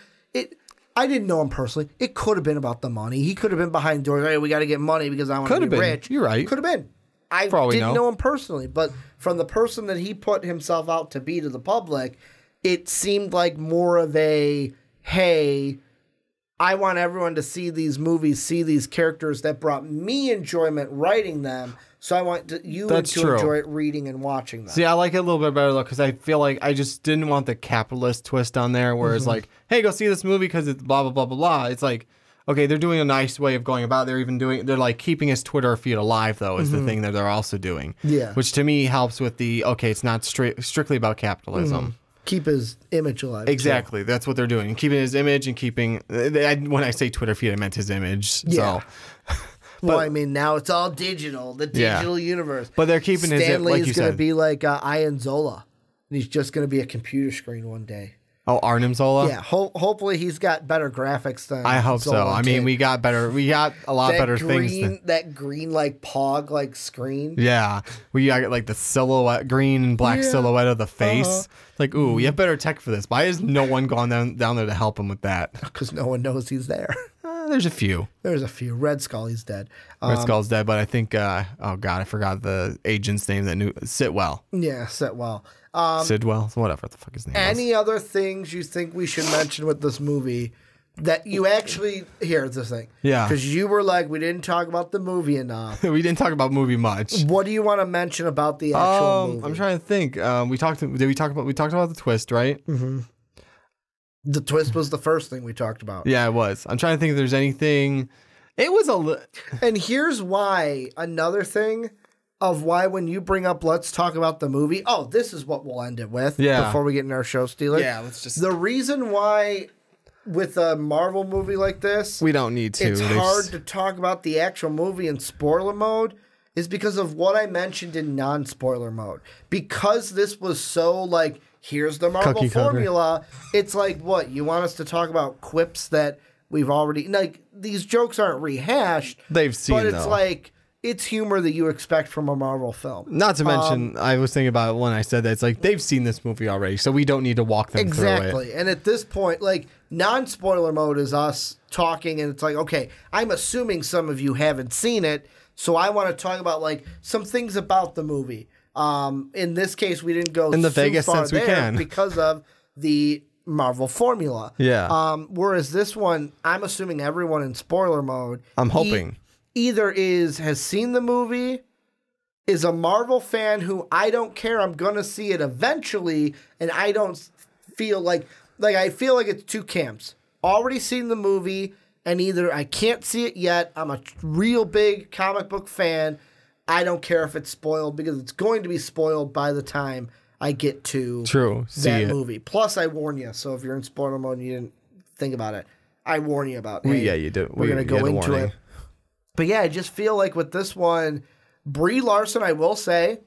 I didn't know him personally. It could have been about the money. He could have been behind doors. Hey, we got to get money because I want to be rich. You're right. Could have been. I didn't know him personally, but from the person that he put himself out to be to the public, it seemed like more of a, hey, I want everyone to see these movies, see these characters that brought me enjoyment writing them. So I want you to enjoy it reading and watching them. See, I like it a little bit better, though, because I feel like I just didn't want the capitalist twist on there where it's like, hey, go see this movie because it's blah, blah, blah, blah, blah. It's like, okay, they're doing a nice way of going about it. They're like keeping his Twitter feed alive, though, is the thing that they're also doing. Yeah. Which to me helps with it's not strictly about capitalism. Keep his image alive. Exactly. Too. That's what they're doing. Keeping his image and keeping... when I say Twitter feed, I meant his image. Yeah. So. Well, I mean, now it's all digital. The digital universe. But they're keeping his... Stan Lee's going to be like Ian Zola. And he's just going to be a computer screen one day. Oh, Arnim Zola? Yeah. Hopefully he's got better graphics than I hope Zola so. I mean, we got a lot better things. That green, like, Pog, like, screen. Yeah. We got, like, the silhouette, green and black silhouette of the face. Like, ooh, we have better tech for this. Why has no one gone down there to help him with that? Because no one knows he's there. There's a few. Red Skull, he's dead. Red Skull's dead, but I think, oh, God, I forgot the agent's name that knew. Sitwell. Yeah, Sitwell. Sidwell, whatever the fuck his name is. Any other things you think we should mention with this movie that you actually here's the thing. Yeah. Because you were like, we didn't talk about the movie enough. We didn't talk about movie much. What do you want to mention about the actual movie? I'm trying to think. We talked about the twist, right? Mm-hmm. The twist was the first thing we talked about. Yeah, it was. I'm trying to think if there's anything. It was And here's why, another thing of why when you bring up let's talk about the movie, this is what we'll end it with before we get in our show stealer. Yeah, let's just... The reason why with a Marvel movie like this, we don't need to. It's hard to talk about the actual movie in spoiler mode is because of what I mentioned in non-spoiler mode. Because this was so like, here's the Marvel formula, it's like, what, you want us to talk about quips that we've already, like, these jokes aren't rehashed. They've seen, but it's like, it's humor that you expect from a Marvel film. Not to mention, I was thinking about it when I said that, it's like, they've seen this movie already, so we don't need to walk them through it. Exactly. And at this point, like, non-spoiler mode is us talking, and it's like, okay, I'm assuming some of you haven't seen it, so I want to talk about, like, some things about the movie. In this case, we didn't go in the too vaguest far sense we can because of the Marvel formula. Yeah. Whereas this one, I'm assuming everyone in spoiler mode. I'm hoping. Either has seen the movie, is a Marvel fan who I don't care, I'm going to see it eventually, and I don't feel like I feel like it's two camps. Already seen the movie, and either I can't see it yet, I'm a real big comic book fan, I don't care if it's spoiled, because it's going to be spoiled by the time I get to that movie. Plus, I warn you, so if you're in spoiler mode and you didn't think about it, I warn you about it. Yeah, you do. We're going to go into it. But yeah, I just feel like with this one, Brie Larson, I will say,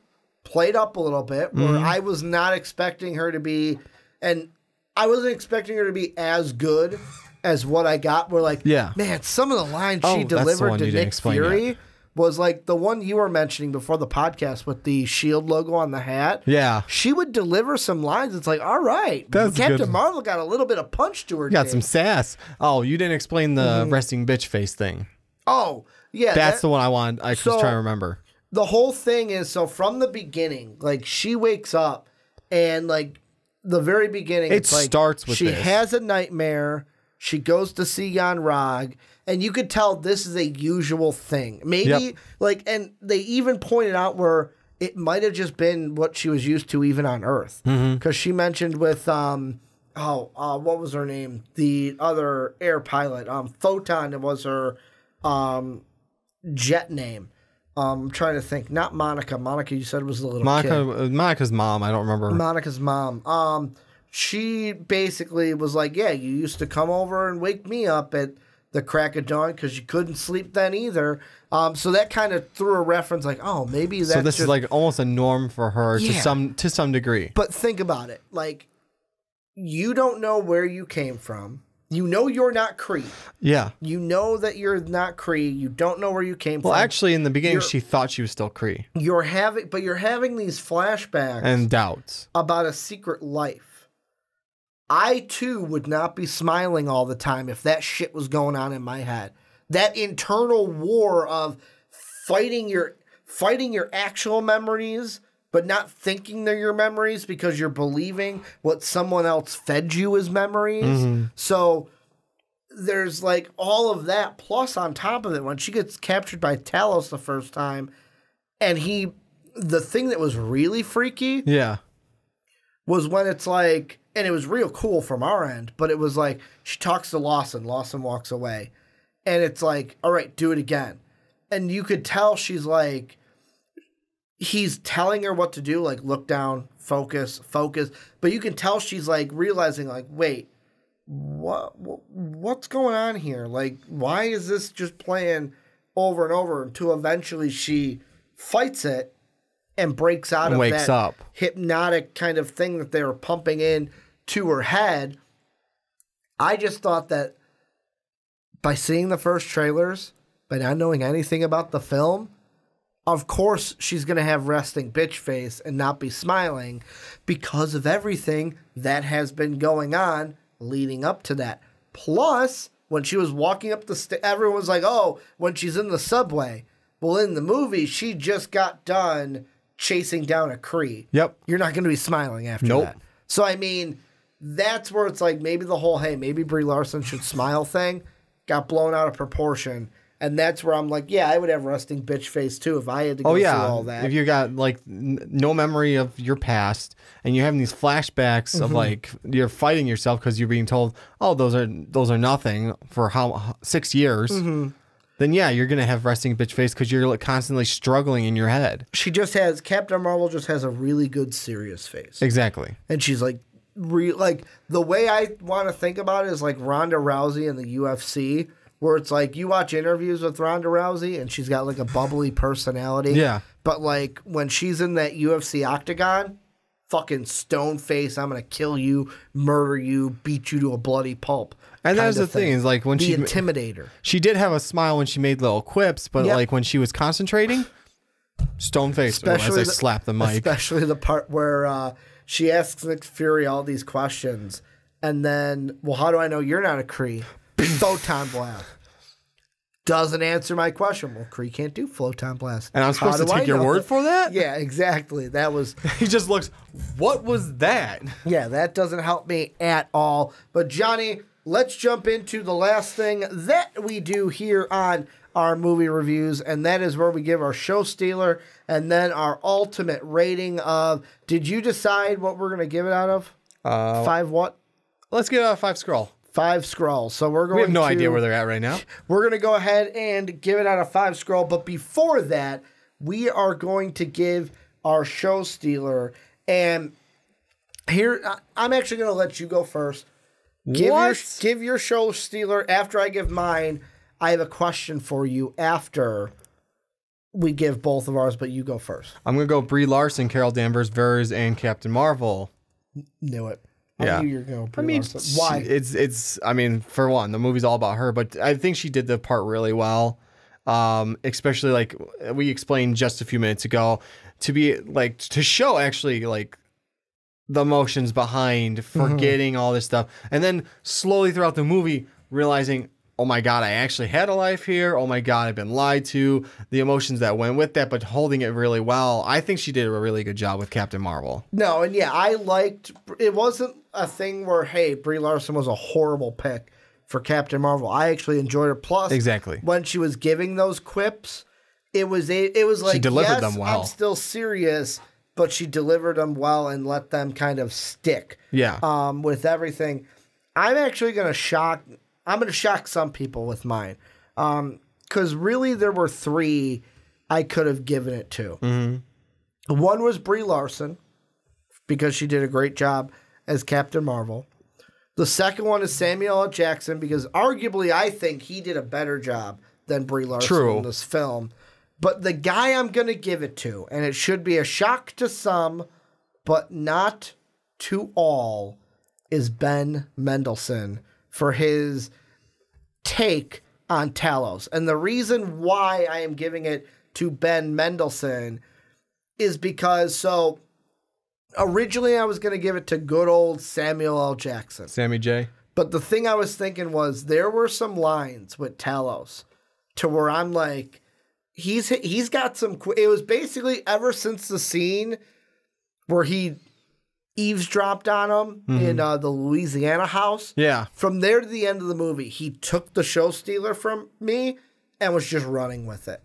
played up a little bit, where I was not expecting her to be, and I wasn't expecting her to be as good as what I got. We're like, man, some of the lines she delivered to Nick Fury was like the one you were mentioning before the podcast with the S.H.I.E.L.D. logo on the hat. Yeah. She would deliver some lines. It's like, all right, Captain Marvel got a little bit of punch to her. Got some sass. Oh, you didn't explain the resting bitch face thing. Oh, yeah. That's the one I wanted. I was trying to remember. The whole thing is, so from the beginning, like, she wakes up and, like, the very beginning, it starts with she has a nightmare. She goes to see Yon-Rogg, and you could tell this is a usual thing. Maybe, and they even pointed out where it might have just been what she was used to even on Earth. Because she mentioned with, what was her name? The other air pilot, Photon was her jet name. I'm trying to think. Not Monica. Monica, you said was the little kid. Monica's mom. I don't remember. Monica's mom. She basically was like, yeah, you used to come over and wake me up at the crack of dawn because you couldn't sleep then either. So that kind of threw a reference like, oh, maybe that's so this is like almost a norm for her to some degree. But think about it. Like, you don't know where you came from. You know you're not Kree. Yeah. You know that you're not Kree. You don't know where you came from. Well, actually, in the beginning, she thought she was still Kree. You're having these flashbacks and doubts about a secret life. I, too, would not be smiling all the time if that shit was going on in my head. That internal war of fighting your actual memories, but not thinking they're your memories because you're believing what someone else fed you as memories. So there's like all of that. Plus, on top of it, when she gets captured by Talos the first time, and the thing that was really freaky was when it's like, and it was real cool from our end, but it was like she talks to Lawson. Lawson walks away. And it's like, all right, do it again. And you could tell she's like, he's telling her what to do, like look down, focus. But you can tell she's like realizing like, wait, what's going on here? Like, why is this just playing over and over until eventually she fights it and breaks out of that hypnotic kind of thing that they were pumping in to her head. I just thought that by seeing the first trailers, by not knowing anything about the film, of course she's going to have resting bitch face and not be smiling because of everything that has been going on leading up to that. Plus, when she was walking up the everyone was like, oh, when she's in the subway. Well, in the movie, she just got done chasing down a Kree. Yep. You're not going to be smiling after that. So, I mean, that's where it's like maybe the whole, hey, maybe Brie Larson should smile thing got blown out of proportion. And that's where I'm like, yeah, I would have resting bitch face too if I had to go through all that. If you got like no memory of your past and you're having these flashbacks of like you're fighting yourself because you're being told, oh, those are nothing for 6 years. Then yeah, you're gonna have resting bitch face because you're like constantly struggling in your head. Captain Marvel just has a really good serious face. Exactly. And she's like, like the way I want to think about it is like Ronda Rousey in the UFC. Where it's like you watch interviews with Ronda Rousey and she's got like a bubbly personality. Yeah. But like when she's in that UFC octagon, fucking stone face, I'm going to kill you, murder you, beat you to a bloody pulp. And that's the thing is like when the intimidator. She did have a smile when she made little quips, but like when she was concentrating, stone face as I slap the mic. Especially the part where she asks Nick Fury all these questions. And then, well, how do I know you're not a Kree? Photon blast. Doesn't answer my question. Well, Kree can't do photon blast. And I'm supposed to take your word for that? Yeah, exactly. That was... He just looks, what was that? Yeah, that doesn't help me at all. But Johnny, let's jump into the last thing that we do here on our movie reviews, and that is where we give our show stealer and then our ultimate rating of... Did you decide what we're going to give it out of? 5 what? Let's give it out of 5 scroll. 5 scroll. So we're going We have no idea where they're at right now. We're going to go ahead and give it out of 5 scroll. But before that, we are going to give our show stealer. And here, I'm actually going to let you go first. Give your show stealer. After I give mine, I have a question for you after we give both of ours, but you go first. I'm going to go Brie Larson, Carol Danvers, Vers, and Captain Marvel. Knew it. Yeah. I knew you were going to Larson. Why? It's. I mean, for one, the movie's all about her, but I think she did the part really well. Especially like we explained just a few minutes ago, to show actually like the emotions behind forgetting all this stuff, and then slowly throughout the movie realizing, oh my God, I actually had a life here. Oh my God, I've been lied to. The emotions that went with that, but holding it really well. I think she did a really good job with Captain Marvel. No, and yeah, I liked, it wasn't a thing where, hey, Brie Larson was a horrible pick for Captain Marvel. I actually enjoyed her. Plus, exactly, when she was giving those quips, it was like, she delivered yes, them well. I'm still serious, but she delivered them well and let them kind of stick. Yeah. With everything. I'm actually going to shock some people with mine. Because really there were 3 I could have given it to. Mm-hmm. One was Brie Larson, because she did a great job as Captain Marvel. The second one is Samuel L. Jackson, because arguably I think he did a better job than Brie Larson in this film. But the guy I'm going to give it to, and it should be a shock to some, but not to all, is Ben Mendelsohn for his take on Talos. And the reason why I am giving it to Ben Mendelsohn is because, originally I was going to give it to good old Samuel L. Jackson. Sammy J. But the thing I was thinking was there were some lines with Talos to where I'm like, he's got some... It was basically ever since the scene where he eavesdropped on him in the Louisiana house. Yeah. From there to the end of the movie, he took the show stealer from me and was just running with it.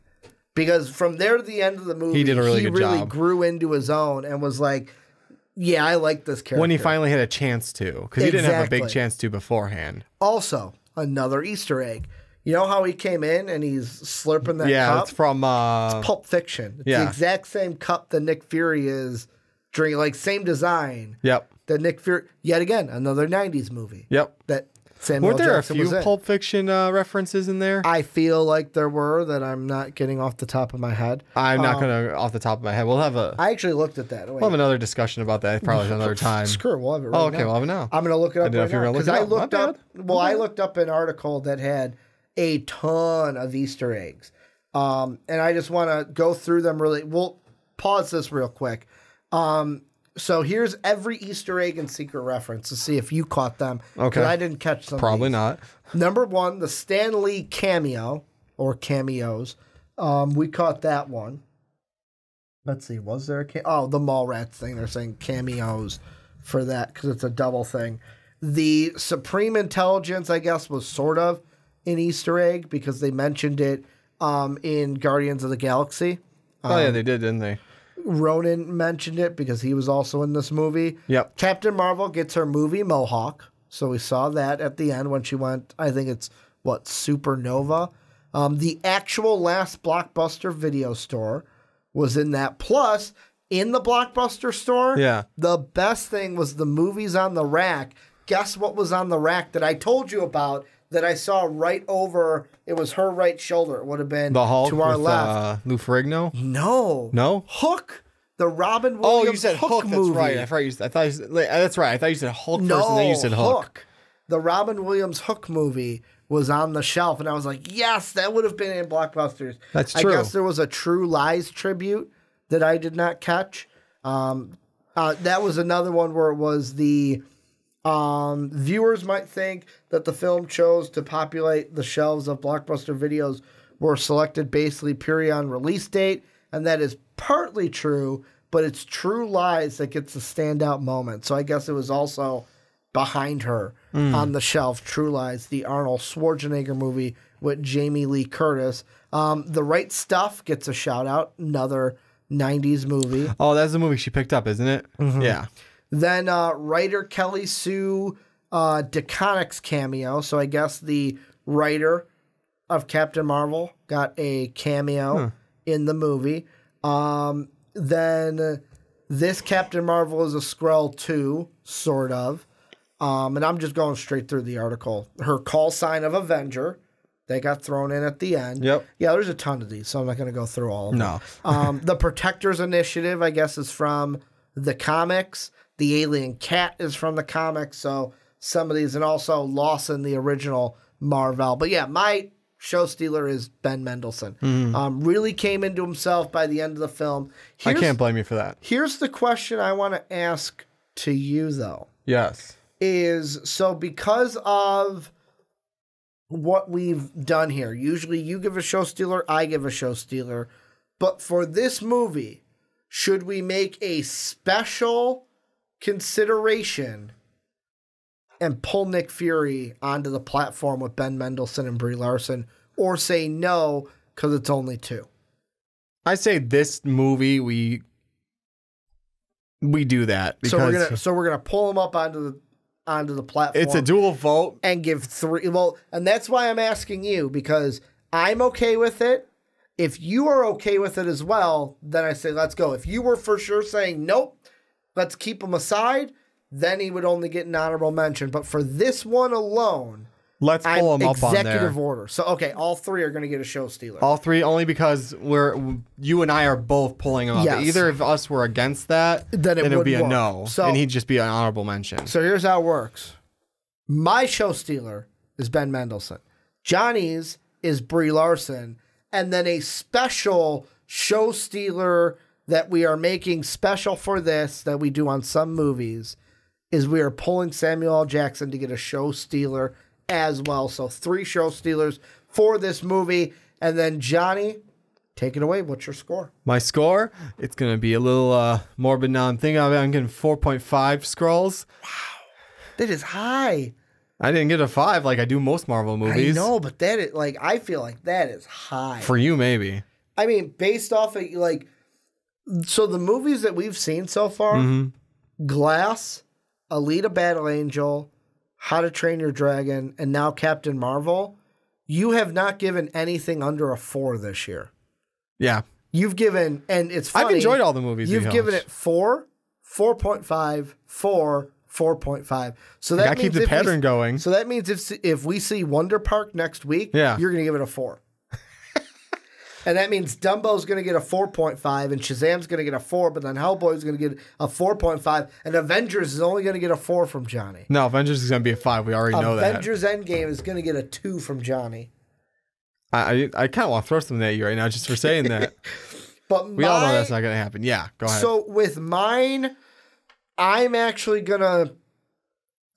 Because from there to the end of the movie, he did a really good job. He really grew into his own and was like, yeah, I like this character. When he finally had a chance to, because he didn't have a big chance to beforehand. Also, another Easter egg. You know how he came in and he's slurping that cup? Yeah, it's from... it's Pulp Fiction. It's the exact same cup that Nick Fury is drinking, like same design. Yep. That Nick Fury... Yet again, another 90s movie. Yep. That Samuel Weren't there Jackson a few Pulp Fiction references in there? I feel like there were that I'm not getting off the top of my head. I'm not going to off the top of my head. We'll have a... I actually looked at that. We'll have another discussion about that probably another time. Screw it, we'll have it right now. Okay, we'll have it now. I'm going to look it up right now. Because I looked up... Well, I I looked up an article that had a ton of Easter eggs. And I just want to go through them really... We'll pause this real quick. So here's every Easter egg and secret reference to see if you caught them. Okay. I didn't catch them. Probably not. Number 1, the Stan Lee cameo, or cameos. We caught that one. Let's see, was there a the Mallrats thing? They're saying cameos for that because it's a double thing. The Supreme Intelligence, I guess, was sort of an Easter egg because they mentioned it in Guardians of the Galaxy. Oh, yeah, they did, didn't they? Ronan mentioned it because he was also in this movie. Yep. Captain Marvel gets her movie Mohawk. So we saw that at the end when she went, I think it's, Supernova. The actual last Blockbuster video store was in that. Plus, in the Blockbuster store, the best thing was the movies on the rack. Guess what was on the rack that I told you about that I saw right over, it was her right shoulder. It would have been the Hulk to our with, left. Lou Ferrigno? No. Hook. The Robin Williams you said Hook movie. That's right. That's right. I thought you said Hulk first and then you said Hook. The Robin Williams Hook movie was on the shelf, and I was like, yes, that would have been in Blockbusters. That's true. I guess there was a True Lies tribute that I did not catch. That was another one where it was the viewers might think that the film chose to populate the shelves of Blockbuster videos were selected basically purely on release date, and that is partly true, but it's True Lies that gets the standout moment. So I guess it was also behind her on the shelf, True Lies, the Arnold Schwarzenegger movie with Jamie Lee Curtis. The Right Stuff gets a shout out, another 90s movie. Oh, that's the movie she picked up, isn't it? Mm-hmm. Yeah. Then writer Kelly Sue DeConnick's cameo. So I guess the writer of Captain Marvel got a cameo in the movie. Then this Captain Marvel is a Skrull too, sort of. And I'm just going straight through the article. Her call sign of Avenger, they got thrown in at the end. Yep. Yeah, there's a ton of these, so I'm not going to go through all of them. No. The Protectors Initiative, I guess, is from the comics. The Alien Cat is from the comics, so some of these, and also Lawson, the original Marvel. But yeah, my show stealer is Ben Mendelsohn. Really came into himself by the end of the film. I can't blame you for that. Here's the question I want to ask to you, though. Yes. Is so because of what we've done here. Usually you give a show stealer, I give a show stealer. But for this movie, should we make a special consideration and pull Nick Fury onto the platform with Ben Mendelsohn and Brie Larson, or say no because it's only 2? I say this movie we do that because so we're gonna pull him up onto the platform. It's a dual vote and give 3. Well, and that's why I'm asking you, because I'm okay with it. If you are okay with it as well, then I say let's go. If you were for sure saying nope, let's keep him aside, then he would only get an honorable mention. But for this one alone, let's pull him up on there. Executive order. So, okay, all 3 are going to get a show stealer. All 3 only because you and I are both pulling him up. Yes. Either of us were against that, then it would be a no. So, and he'd just be an honorable mention. So here's how it works. My show stealer is Ben Mendelsohn. Johnny's is Brie Larson. And then a special show stealer that we are making special for this, that we do on some movies, is we are pulling Samuel L. Jackson to get a show stealer as well. So 3 show stealers for this movie. And then Johnny, take it away. What's your score? My score? It's going to be a little morbid now. I'm thinking I'm getting 4.5 Skrulls. Wow. That is high. I didn't get a 5 like I do most Marvel movies. I know, but that is, like, I feel like that is high. For you, maybe. I mean, based off of, like, so the movies that we've seen so far, Glass, Alita Battle Angel, How to Train Your Dragon, and now Captain Marvel, you have not given anything under a 4 this year. Yeah. You've given, and it's funny. I've enjoyed all the movies. You've given it 4, 4.5, 4, 4.5. So that means keep the pattern going. So that means if we see Wonder Park next week, you're going to give it a 4. And that means Dumbo's going to get a 4.5, and Shazam's going to get a 4, but then Hellboy's going to get a 4.5, and Avengers is only going to get a 4 from Johnny. No, Avengers is going to be a 5. We already know that. Avengers Endgame is going to get a 2 from Johnny. I kind of want to throw something at you right now just for saying that. But we all know that's not going to happen. Yeah, go ahead. So with mine, I'm actually going to...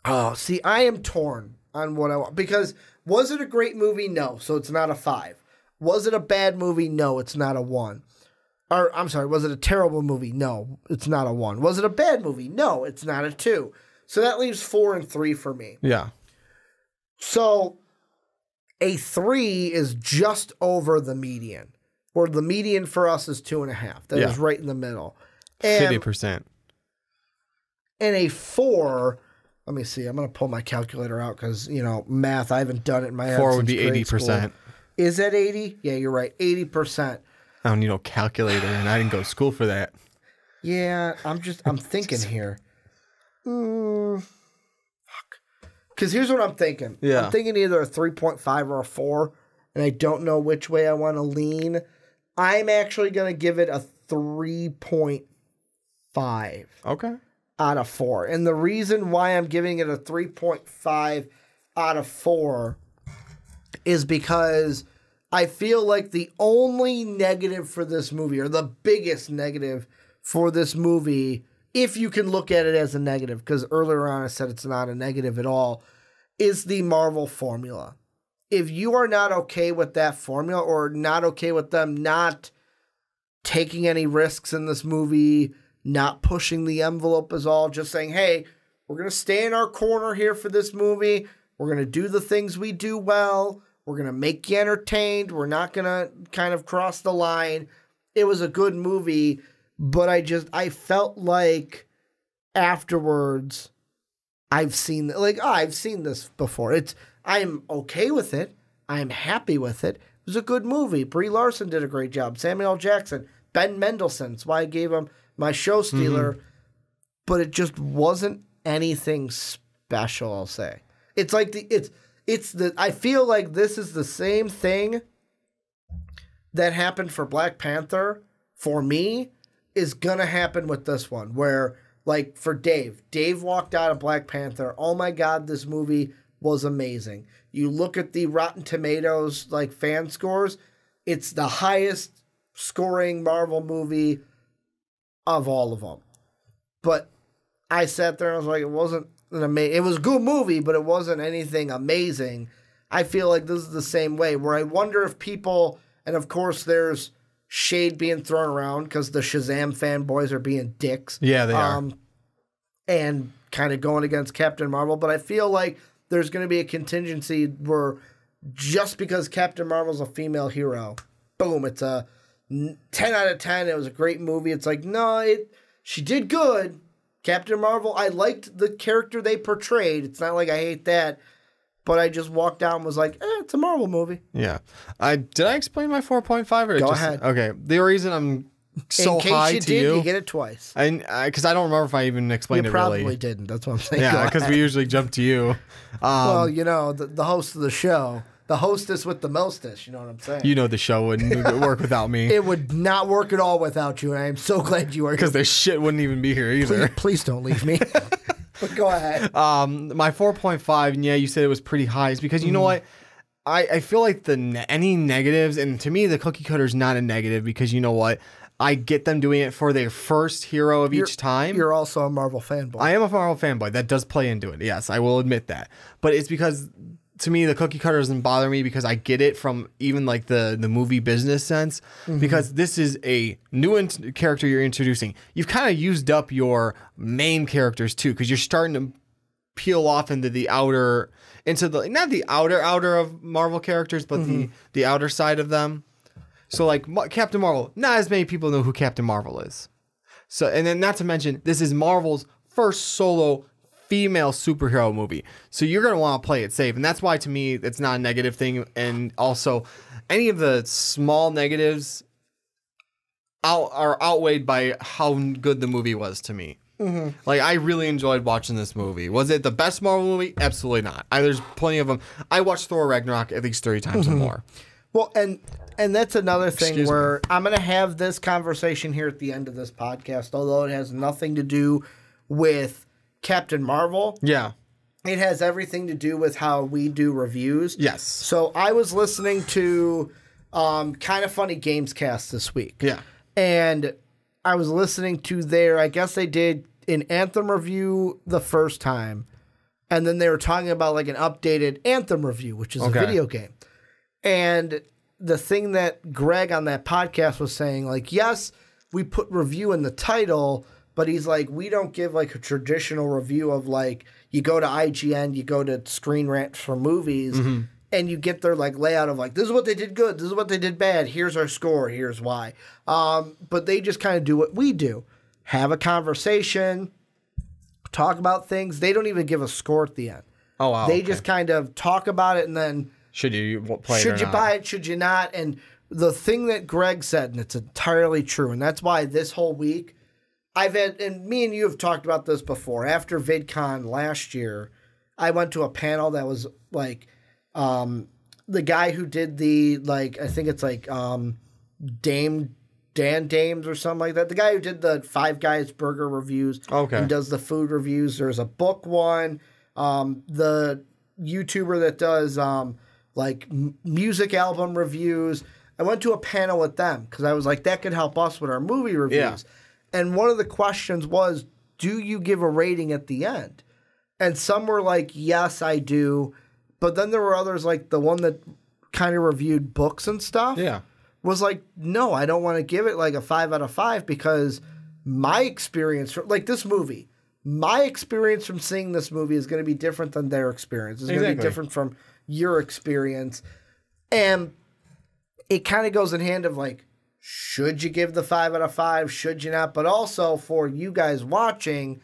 Oh, see, I am torn on what I want. Because was it a great movie? No, so it's not a 5. Was it a bad movie? No, it's not a 1. Or, I'm sorry, was it a terrible movie? No, it's not a 1. Was it a bad movie? No, it's not a 2. So that leaves 4 and 3 for me. Yeah. So a 3 is just over the median. Or the median for us is 2.5. That is right in the middle. And 50%. And a 4, let me see. I'm going to pull my calculator out because, math, I haven't done it in my head. 4 would since be grade 80%. School. Is that 80? Yeah, you're right. 80%. I don't need no calculator, and I didn't go to school for that. Yeah, I'm thinking here. Fuck. Because here's what I'm thinking. Yeah. I'm thinking either a 3.5 or a 4, and I don't know which way I want to lean. I'm actually going to give it a 3.5. Okay. Out of 4. And the reason why I'm giving it a 3.5 out of 4 is because I feel like the only negative for this movie, or the biggest negative for this movie, if you can look at it as a negative, because earlier on I said it's not a negative at all, is the Marvel formula. If you are not okay with that formula, or not okay with them not taking any risks in this movie, not pushing the envelope is all, just saying, hey, we're going to stay in our corner here for this movie. We're going to do the things we do well. We're going to make you entertained. We're not going to kind of cross the line. It was a good movie, but I felt like afterwards I've seen this before. I'm okay with it. I'm happy with it. It was a good movie. Brie Larson did a great job. Samuel L. Jackson, Ben Mendelsohn. That's why I gave him my show stealer, but it just wasn't anything special, I'll say. It's like I feel like this is the same thing that happened for Black Panther, for me, is gonna happen with this one, where, like, for Dave walked out of Black Panther, oh my God, this movie was amazing. You look at the Rotten Tomatoes, like, fan scores, it's the highest scoring Marvel movie of all of them. But I sat there and I was like, it wasn't it was a good movie, but it wasn't anything amazing. I feel like this is the same way, where I wonder if people, and of course there's shade being thrown around because the Shazam fanboys are being dicks. Yeah, they are. And kind of going against Captain Marvel, but I feel like there's going to be a contingency where just because Captain Marvel's a female hero, boom, it's a 10 out of 10. It was a great movie. It's like, no, she did good. Captain Marvel, I liked the character they portrayed. It's not like I hate that, but I just walked out and was like, it's a Marvel movie. Yeah. Did I explain my 4.5? Or Go ahead. Okay. The reason I'm so high to you. In case you did, you get it twice. Because I don't remember if I even explained it really. You probably didn't. That's what I'm saying. Yeah, because we usually jump to you. Well, the host of the show. The hostess with the mostest, you know what I'm saying? You know the show wouldn't work without me. It would not work at all without you, and I am so glad you are here. Because this shit wouldn't even be here either. Please don't leave me. But go ahead. My 4.5, and yeah, you said it was pretty high, is because you know what? I feel like any negatives, and to me, the cookie cutter is not a negative, because you know what? I get them doing it for their first hero of each time. You're also a Marvel fanboy. I am a Marvel fanboy. That does play into it. Yes, I will admit that. But it's because, to me, the cookie cutter doesn't bother me, because I get it from even like the movie business sense, because this is a new character you're introducing. You've kind of used up your main characters too, because you're starting to peel off into the outer, not the outer of Marvel characters, but the outer side of them. So like Captain Marvel, not as many people know who Captain Marvel is. So, and then not to mention, this is Marvel's first solo female superhero movie. So you're going to want to play it safe. And that's why, to me, it's not a negative thing. And also, any of the small negatives are outweighed by how good the movie was to me. Like, I really enjoyed watching this movie. Was it the best Marvel movie? Absolutely not. There's plenty of them. I watched Thor Ragnarok at least 30 times or more. Well, and that's another thing where I'm going to have this conversation here at the end of this podcast, although it has nothing to do with Captain Marvel. Yeah. It has everything to do with how we do reviews. Yes. So I was listening to Kind of Funny Gamescast this week. Yeah. And I was listening to I guess they did an Anthem review the first time. And then they were talking about like an updated Anthem review, which is a video game. And the thing that Greg on that podcast was saying, like, yes, we put review in the title, but he's like, we don't give like a traditional review of like, you go to IGN, you go to Screen Rant for movies, and you get their like layout of like, this is what they did good, this is what they did bad, here's our score, here's why. But they just kind of do what we do. Have a conversation, talk about things. They don't even give a score at the end. Oh, wow. They just kind of talk about it and then should you play it should or you not? buy it, should you not? And the thing that Greg said, and it's entirely true, and that's why this whole week, I've had, and me and you have talked about this before, after VidCon last year, I went to a panel that was like, the guy who did the, like, I think it's like Dan Dames or something like that. The guy who did the Five Guys burger reviews and does the food reviews. There's a book one. The YouTuber that does like music album reviews. I went to a panel with them because I was like, that could help us with our movie reviews. Yeah. And one of the questions was, do you give a rating at the end? And some were like, yes, I do. But then there were others, like the one that kind of reviewed books and stuff. Yeah. Was like, no, I don't want to give it like a 5 out of 5 because my experience, like this movie, my experience from seeing this movie is going to be different than their experience. It's going to be different from your experience. And it kind of goes in hand of like, should you give the 5 out of 5? Should you not? But also for you guys watching,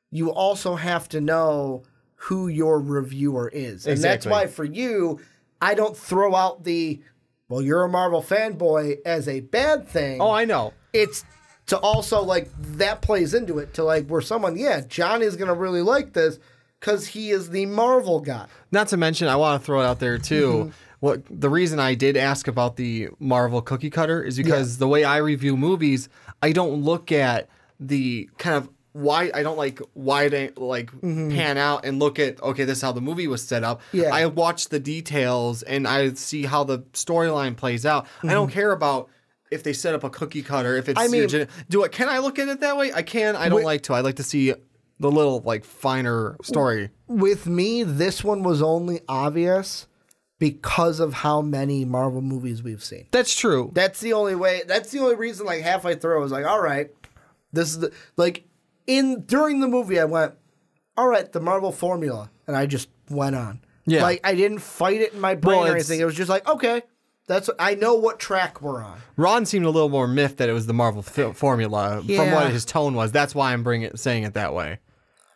you also have to know who your reviewer is. And that's why for you, I don't throw out the, well, you're a Marvel fanboy as a bad thing. Oh, I know. It's to also, like, that plays into it to, like, where someone, yeah, John is going to really like this because he is the Marvel guy. Not to mention, I want to throw it out there, too. What the reason I did ask about the Marvel cookie cutter is because the way I review movies, I don't look at the kind of why I don't like pan out and look at, okay, this is how the movie was set up. Yeah. I watch the details and I see how the storyline plays out. I don't care about if they set up a cookie cutter, if it's can I look at it that way? I can. I don't like to. I like to see the little like finer story. With me, this one was only obvious because of how many Marvel movies we've seen. That's true. That's the only way. That's the only reason, like, halfway through, I was like, all right, this is the, like, during the movie, I went, all right, the Marvel formula. And I just went on. Yeah. Like, I didn't fight it in my brain or anything. It was just like, okay, I know what track we're on. Ron seemed a little more miffed that it was the Marvel formula from what his tone was. That's why I'm saying it that way.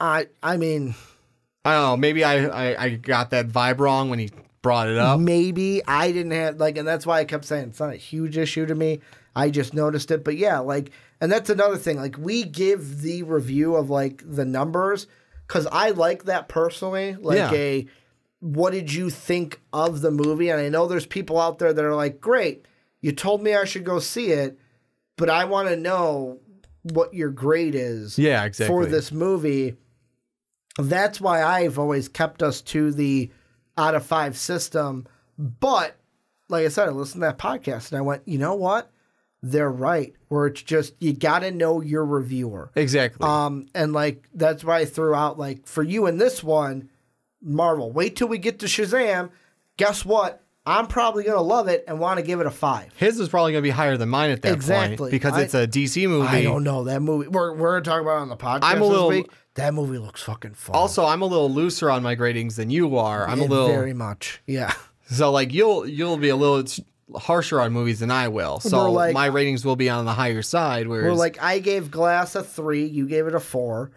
I mean, I don't know. Maybe I got that vibe wrong when he brought it up. Maybe I didn't have, like, and that's why I kept saying it's not a huge issue to me. I just noticed it. But yeah, like, and that's another thing. Like, we give the review of, like, the numbers because I like that personally. Like, what did you think of the movie? And I know there's people out there that are like, great, you told me I should go see it, but I want to know what your grade is for this movie. That's why I've always kept us to the out of 5 system. But like I said, I listened to that podcast and I went, you know what? They're right. Where it's just, you got to know your reviewer. Exactly. And like, that's why I threw out, like, for you in this one, Marvel, wait till we get to Shazam. Guess what? I'm probably going to love it and want to give it a 5. His is probably going to be higher than mine at that point because it's a DC movie. I don't know. That movie, we're going to talk about it on the podcast this week. That movie looks fucking fun. Also, I'm a little looser on my gradings than you are. I'm a little very much. Yeah. So like you'll be a little harsher on movies than I will. So like, my ratings will be on the higher side. Whereas we're like, I gave Glass a 3, you gave it a 4.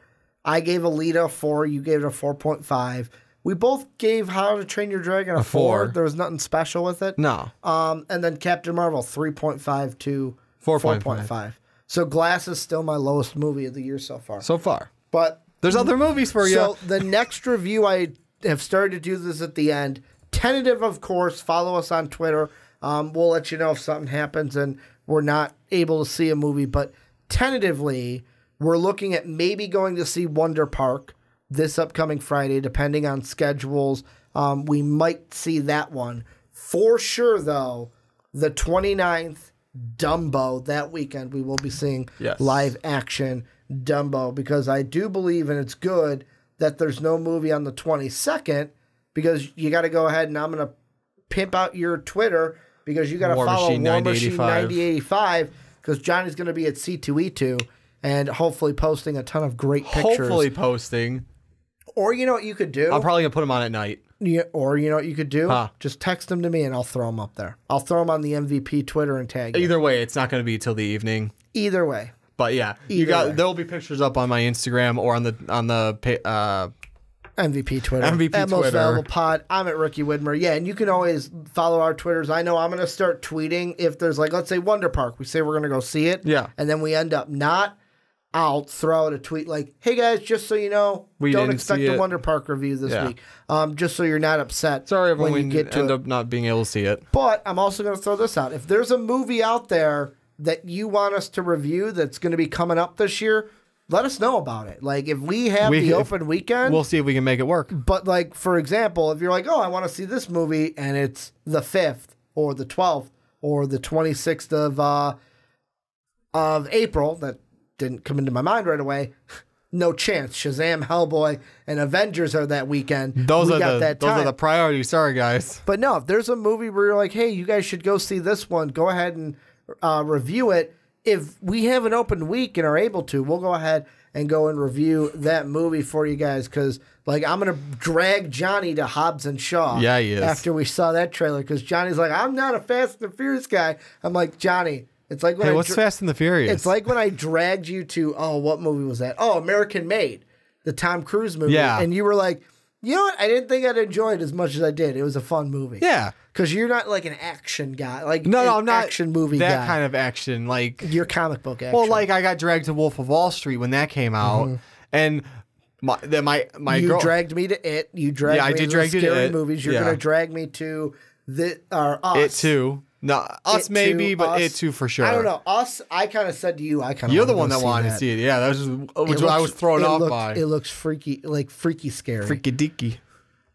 I gave Alita a 4, you gave it a 4.5. We both gave How to Train Your Dragon a 4. There was nothing special with it. No. And then Captain Marvel 3.5 to 4.5. So Glass is still my lowest movie of the year so far. But there's other movies for you. So the next review, I have started to do this at the end. Tentative, of course. Follow us on Twitter. We'll let you know if something happens and we're not able to see a movie. But tentatively, we're looking at maybe going to see Wonder Park this upcoming Friday, depending on schedules. We might see that one. For sure, though, the 29th, Dumbo, that weekend, we will be seeing live action Dumbo, because I do believe, and it's good, that there's no movie on the 22nd, because you got to go ahead and I'm going to pimp out your Twitter, because you got to follow War Machine 9085 because Johnny's going to be at C2E2 and hopefully posting a ton of great pictures. Hopefully posting. Or you know what you could do? I'm probably going to put them on at night. Yeah, or you know what you could do? Just text them to me and I'll throw them up there. I'll throw them on the MVP Twitter and tag you. Either way, it's not going to be till the evening. Either way. But yeah, there'll be pictures up on my Instagram or on the MVP Twitter. MVP at Twitter. Most Valuable Pod. I'm at Rookie Widmer. Yeah, and you can always follow our Twitters. I know I'm going to start tweeting if there's like, let's say Wonder Park. We say we're going to go see it. Yeah. And then we end up not. I'll throw out a tweet like, hey guys, just so you know, don't expect a Wonder Park review this week. Just so you're not upset. Sorry everyone, when you end up not being able to see it. But I'm also going to throw this out. If there's a movie out there that you want us to review that's going to be coming up this year, let us know about it. Like, if we have the open weekend, we'll see if we can make it work. But, like, for example, if you're like, oh, I want to see this movie, and it's the 5th or the 12th or the 26th of April, that didn't come into my mind right away, no chance. Shazam, Hellboy, and Avengers are that weekend. Those are the priorities. Sorry, guys. But no, if there's a movie where you're like, hey, you guys should go see this one, go ahead and review it. If we have an open week and are able to, we'll go ahead and go and review that movie for you guys because, like, I'm going to drag Johnny to Hobbs and Shaw. Yeah, he is. After we saw that trailer because Johnny's like, I'm not a Fast and the Furious guy. I'm like, Johnny, it's like when what's Fast and the Furious? It's like when I dragged you to, what movie was that? Oh, American Made, the Tom Cruise movie. Yeah. And you were like, you know what? I didn't think I'd enjoy it as much as I did. It was a fun movie. Yeah. Because you're not like an action guy. Like, no, I'm not action movie that guy. kind of action. Like, you're comic book action. Well, like I got dragged to Wolf of Wall Street when that came out, and my you girl dragged me to it. You dragged me to the scary movies. You're gonna drag me to Us. It too. No, Us maybe, but It too for sure. I don't know. Us. I kind of said to you. You're the one that wanted to see it. Yeah, that was just what I was thrown off by. It looks freaky, like freaky scary. Freaky deaky.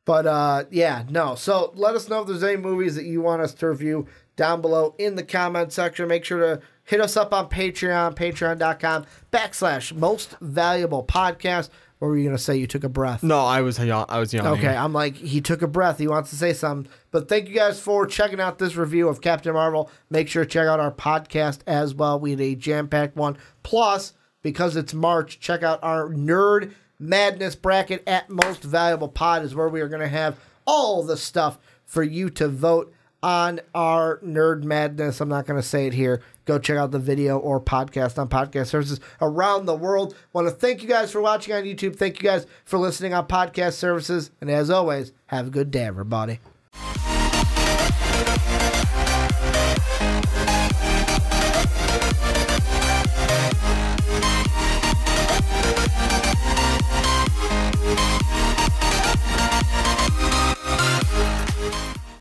But, yeah, no. So let us know if there's any movies that you want us to review down below in the comment section. Make sure to hit us up on Patreon, patreon.com/Most Valuable Podcast. What were you going to say? You took a breath. No, I was yawning. Okay, I'm like, he took a breath. He wants to say something. But thank you guys for checking out this review of Captain Marvel. Make sure to check out our podcast as well. We had a jam-packed one. Plus, because it's March, check out our Nerd Madness bracket at Most Valuable Pod is where we are going to have all the stuff for you to vote on our Nerd Madness. I'm not going to say it here. Go check out the video or podcast on podcast services around the world. Want to thank you guys for watching on YouTube. Thank you guys for listening on podcast services. And as always, have a good day, everybody.